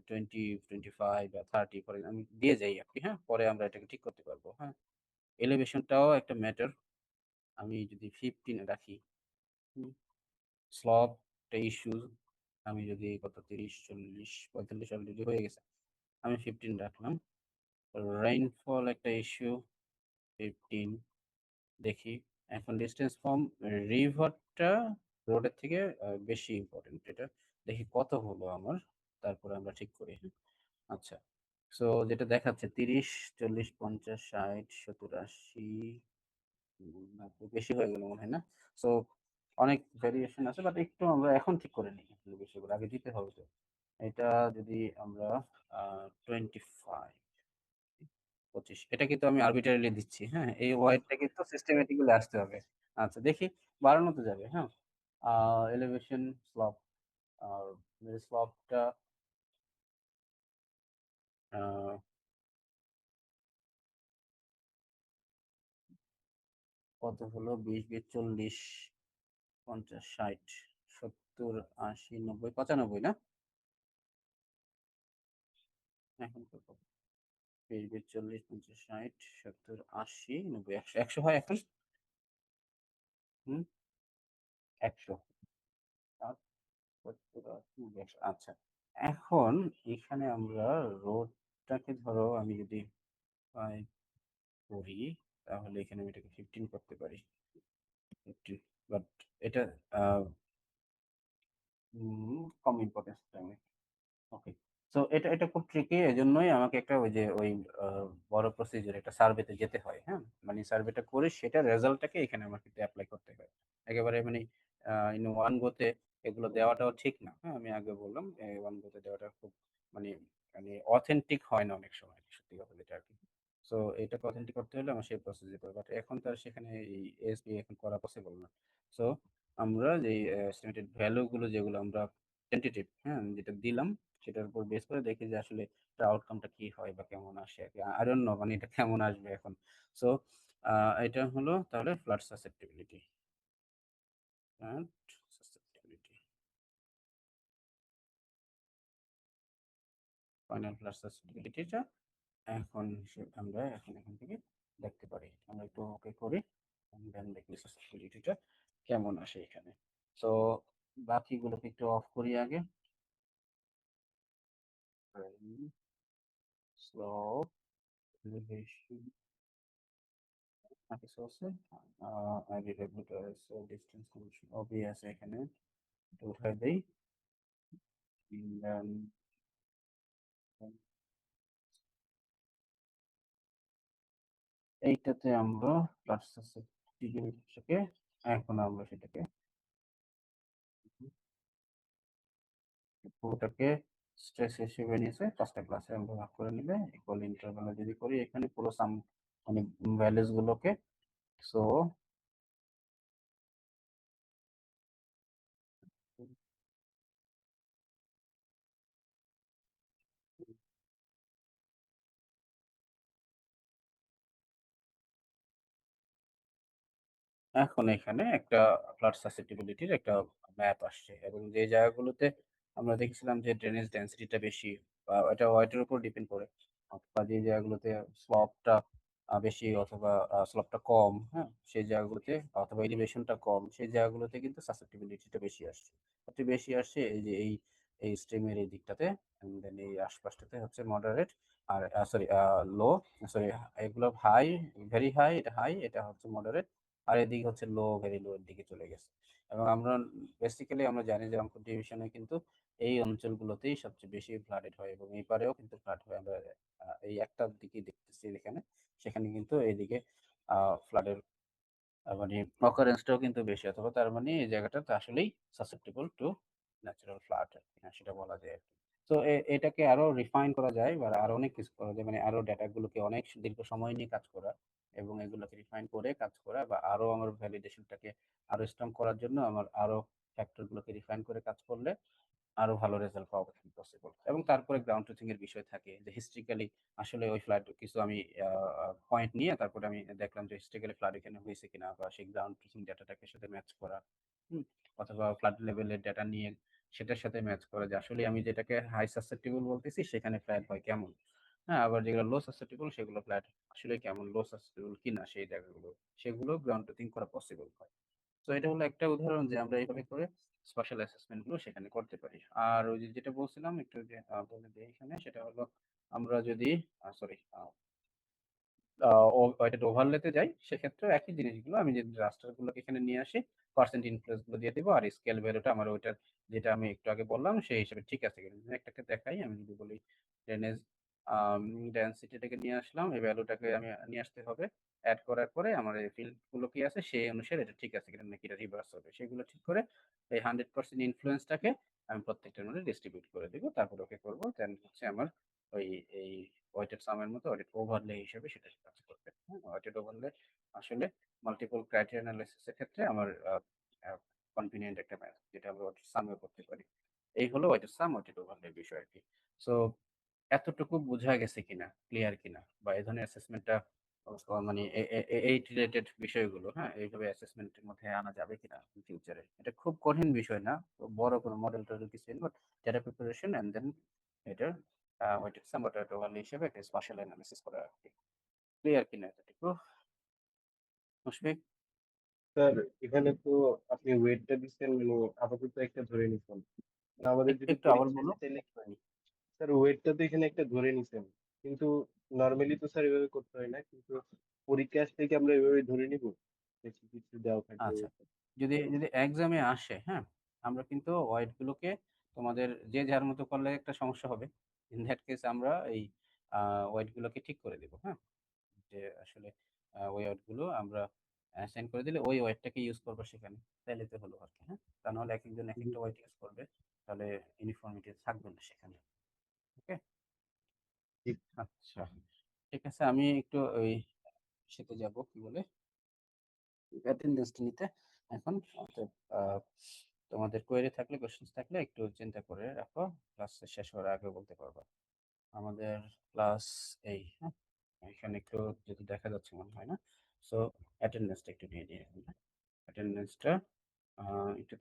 20, 25 বা 30 পরে আমি দিয়ে যাই আরকি, হ্যাঁ? পরে আমরা এটাকে ঠিক করতে পারবো, হ্যাঁ? এলিভেশনটাও একটা ম্যাটার। আমি যদি 15 রাখি, হুম? স্লপ একটা ইস্যু। আমি যদি কত, 30, 40, 45 অলরেডি হয়ে গেছে। আমি 15 রাখলাম। রেইনফল একটা ইস্যু, 15 দেখি। এখন ডিসট্যান্স ফ্রম রিভারটা রোডের থেকে বেশি ইম্পোর্টেন্ট। এটা দেখি কত হলো আমার। তারপরে আমরা ঠিক করি, হ্যাঁ? আচ্ছা। সো যেটা দেখাচ্ছে 30, 40, 50, 60, 70, 80, 90, বেশি হয়ে গেল মনে হয় না? সো অনেক ভেরিয়েশন আছে, বাট একটু আমরা এখন ঠিক করে নিই আসলে বিষয়গুলো। আগে দিতে হবে তো। এটা যদি আমরা 25, 25, এটা কিন্তু আমি আরবিট্রারিলি দিচ্ছি, হ্যাঁ? এই ওয়াইডটা কিন্তু সিস্টেমেটিক্যালি আসতে হবে। আচ্ছা, দেখি বাড়ানো তো যাবে, হ্যাঁ? আ এলিভেশন, স্লপ, আর স্লপটা আ কত হলো? 20, 20, 40, 50, 60, 70, 80, 90, 95 না? এখন কত? 20, 20, 40, 50, 60, 70, 80, 90, 100, 100 হয় এখন? হুম? 100, 60, 70, 80, 90, 100, আচ্ছা। এখন এখানে আমরা রোডটাকে ধরো আমি যদি 5 করি, তাহলে এখানে আমি এটাকে 15 করতে পারি। 15, বাট এটা আ কম ইম্পোর্টেন্স টাইমে। ওকে। সো এটা খুব ট্রিকি। এজন্যই আমাকে একটা ওই যে ওই আ বড় প্রসিডিউর একটা সার্ভেতে যেতে হয়, হ্যাঁ? মানে সার্ভেটা করে সেটার রেজাল্টটাকে এখানে আমার কিন্তু এপ্লাই করতে হয়। একেবারে মানে ইন ওয়ান গো তে এগুলো দেওয়াটাও ঠিক না। হ্যাঁ? আমি আগে বললাম ওয়ান গো তে দেওয়াটা খুব মানে মানে অথেন্টিক হয় না অনেক সময়, সত্যি কথা যেটা আরকি। সো এটাকে অথেন্টিক করতে হলে আমার সেই প্রসেস যেতে হবে। বাট এখন তো আর সেখানে এই এসবি এখন করা পসিবল না। সো আমরা যে এস্টিমেটেড ভ্যালু গুলো যেগুলো আমরা টেন্টেটিভ, হ্যাঁ, যেটা দিলাম সেটার উপর বেস করে দেখি যে আসলে এটার আউটকামটা কি হয় বা কেমন আসে। আই ডোন্ট নো মানে এটা কেমন আসবে এখন। সো এটা হলো তাহলে flood susceptibility and susceptibility. Final flood সাসেপ্টিবিলিটিটা এখন আমরা এখান থেকে দেখতে পারি। আমরা একটু ওকে করি দেন দেখি সাসেপ্টিবিলিটিটা কেমন আসে এখানে। সো বাকিগুলোকে একটু অফ করি আগে। স্লো elevation কিছু আছে ডিস্টেন্স ফাংশন ওবি আছে এখানে এটা উঠাই দেই Then, এইটাতে আমরা এখন আমরা সেটাকে পুরোটাকে স্ট্রেস হিসেবে নিয়েছে 5টা ক্লাসে আমরা ভাগ করে নিলে ইকুয়াল ইন্টারভালে যদি করি এখানে পুরো সাম মানে ভ্যালুস গুলোকে সো এখন এখানে একটা ফ্লাড সাসেপ্টিবিলিটির একটা ম্যাপ আসছে এবং যে জায়গাগুলোতে আমরা দেখছিলাম যে ড্রেনেজ ডেন্সিটিটা বেশি বা এটা ওয়েটের উপর ডিপেন্ড করে অথবা যে জায়গাগুলোতে স্লপটা বেশি অথবা স্লপটা কম, হ্যাঁ, সেই জায়গাগুলোতে অথবা এলিভেশনটা কম সেই জায়গাগুলোতে কিন্তু সাসেপ্টিবিলিটিটা বেশি আসছে। সবচেয়ে বেশি আসছে এই যে এই স্ট্রিমের এই দিকটাতে দেন এই আশপাশটাতে হচ্ছে মডারেট আর সরি লো, সরি এগুলো হাই, ভেরি হাই, এটা হাই, এটা হচ্ছে মডারেট আর এদিকে হচ্ছে লো, ভেরি লো এর দিকে চলে গেছে। এবং আমরা বেসিক্যালি আমরা জানি যে রংপুর ডিভিশনে কিন্তু এই অঞ্চলগুলোতেই সবচেয়ে বেশি ফ্লাডেড হয় এবং এই পারেও কিন্তু ফ্লাড হয়। আমরা এই একটা দিকেই দেখতেছি এখানে, সেখানে কিন্তু এইদিকে ফ্লাডের মানে অকারেন্সটাও কিন্তু বেশি অথবা তার মানে এই জায়গাটাতে আসলেই সাসেপ্টেবল টু ন্যাচারাল ফ্লাড, হ্যাঁ, সেটা বলা যায় আর কি। তো এটাকে আরো রিফাইন করা যায় বা আরো অনেক কিছু করা যায়, মানে আরো ডেটাগুলোকে অনেক দীর্ঘ সময় নিয়ে কাজ করা এবং এগুলোকে রিফাইন করে কাজ করা বা আরো আমার ভ্যালিডেশনটাকে আরো স্ট্রং করার জন্য আমার আরো ফ্যাক্টরগুলোকে রিফাইন করে কাজ করলে আরো ভালো রেজাল্ট পাওয়া পসিবল। এবং তারপরে গ্রাউন্ড ট্রুথিং এর বিষয় থাকে যে হিস্ট্রিক্যালি আসলে ওই ফ্লাড কিছু আমি পয়েন্ট নিয়ে তারপরে আমি দেখলাম যে হিস্ট্রিক্যালি ফ্লাড এখানে হয়েছে কিনা বা সেই গ্রাউন্ড ট্রুথিং ডাটাটাকে সাথে ম্যাচ করা, হুম, অথবা ফ্লাড লেভেলের ডাটা নিয়ে সেটার সাথে ম্যাচ করা যে আসলে আমি যেটাকে হাই সাসেপ্টিবল বলতেছি সেখানে ফ্লাড হয় কেমন, হ্যাঁ, আবার যেগুলো লো সাসেপ্টিবল সেগুলো ফ্লাড আসলে কেমন লো সাসেপ্টিবল কিনা সেই জায়গাগুলো সেগুলো গ্রাউন্ড ট্রুথিং করা পসিবল হয়। তো এটা হলো একটা উদাহরণ যে আমরা এইভাবে করে স্পেশাল অ্যাসেসমেন্ট গুলো সেখানে করতে পারি। আর ওই যে যেটা বলছিলাম একটু যে বলে দিই এখানে সেটা হলো আমরা যদি সরি ওয়েটেড ওভারলেতে যাই সেক্ষেত্রে একই জিনিসগুলো আমি যে রাস্টার গুলোকে এখানে নিয়ে আসি পার্সেন্ট ইনফ্লুয়েন্স গুলো দিয়ে দিব আর স্কেল ভ্যালুটা আমার ওইটার যেটা আমি একটু আগে বললাম সেই হিসেবে ঠিক আছে কিনা একটাকে দেখাই। আমি যদি বলি ড্রেনেজ ডেন্সিটিটাকে নিয়ে আসলাম, এই ভ্যালুটাকে আমি নিয়ে আসতে হবে, অ্যাড করার পরে আমার এই ফিল্ড গুলো কি আছে সেই অনুসারে এটা ঠিক আছে কিনা নাকি এটা রিভার্স হবে সেগুলো ঠিক করে এই 100% ইনফ্লুয়েন্সটাকে আমি প্রত্যেকটার মধ্যে ডিস্ট্রিবিউট করে দিব, তারপর ওকে করবো, দেন হচ্ছে আমার ওই এই ওয়েটেড সামের মতো ওয়েটেড ওভারলে হিসেবে সেটা কাজ করবে। হ্যাঁ, ওয়েটেড ওভারলে আসলে মাল্টিপল ক্রাইটেরিয়া অ্যানালাইসিস এর ক্ষেত্রে আমার কনভিনিয়েন্ট একটা ম্যাথ যেটা আমরা ওয়েটেড সামে করতে পারি। এই হলো ওয়েটেড সাম ওয়েটেড ওভারলে বিষয় আর কি। সো এতটুকু বোঝা গেছে কিনা, ক্লিয়ার কিনা বা এই ধরনের অ্যাসেসমেন্টটা মানে এই রিলেটেড বিষয়গুলো, হ্যাঁ, এইভাবে অ্যাসেসমেন্টের মধ্যে আনা যাবে কিনা ফিউচারে। এটা খুব কঠিন বিষয় না, বড় কোনো মডেল টডেল কিছু but data preparation and then এটার ওয়েটেড সাম ওয়েটেড ওভারলে হিসেবে একটা স্পেশাল অ্যানালিসিস করা আর কি। ক্লিয়ার কিনা এতটুকু মুশফিক? স্যার এখানে তো আপনি ওয়েটটা দিচ্ছেন মানে আপাতত একটা ধরে নিছেন। আমাদের একটু যদি একটু আবার পরীক্ষা বলো। আসে তাহলে স্যার ওয়েটটা তো এখানে একটা ধরে নিছেন, কিন্তু নর্মালি তো স্যার এভাবে করতে হয় না, কিন্তু পরীক্ষা আসলে কি আমরা এভাবে ধরে নিব বেশি কিছু দেওয়া থাকবে আচ্ছা, weight টা? যদি যদি এক্সামে আসে, হ্যাঁ, আমরা কিন্তু ওয়েট গুলোকে তোমাদের যে যার মতো করলে একটা সমস্যা হবে। ইন দ্যাট কেস আমরা এই ওয়েট গুলোকে ঠিক করে দিব, হ্যাঁ, যে আসলে ওই ওয়েট গুলো আমরা সেন্ড করে দিলে ওই ওয়েটটাকে ইউজ করবো সেখানে, তাইলে তো হলো আর কি। হ্যাঁ, তা নাহলে এক একজন এক জি একটা ওয়েট ইউজ করবে, তাহলে ইউনিফর্মিটি থাকবে না সেখানে। ওকে, জি আচ্ছা, ঠিক আছে, আমি একটু ওই সাথে যাব কি বলে অ্যাটেন্ডেন্সটা নিতে। এখন তোমাদের কোয়েরি থাকলে কোয়েশ্চেন্স থাকলে একটু চিন্তা করে রাখো, ক্লাস শেষ হওয়ার আগে বলতে পারবা। আমাদের ক্লাস এই, হ্যাঁ, এখানে একটু যদি দেখা যাচ্ছে মনে হয় না, সো অ্যাটেন্ডেন্সটা একটু নিয়ে নিয়ে অ্যাটেন্ডেন্সটা একটু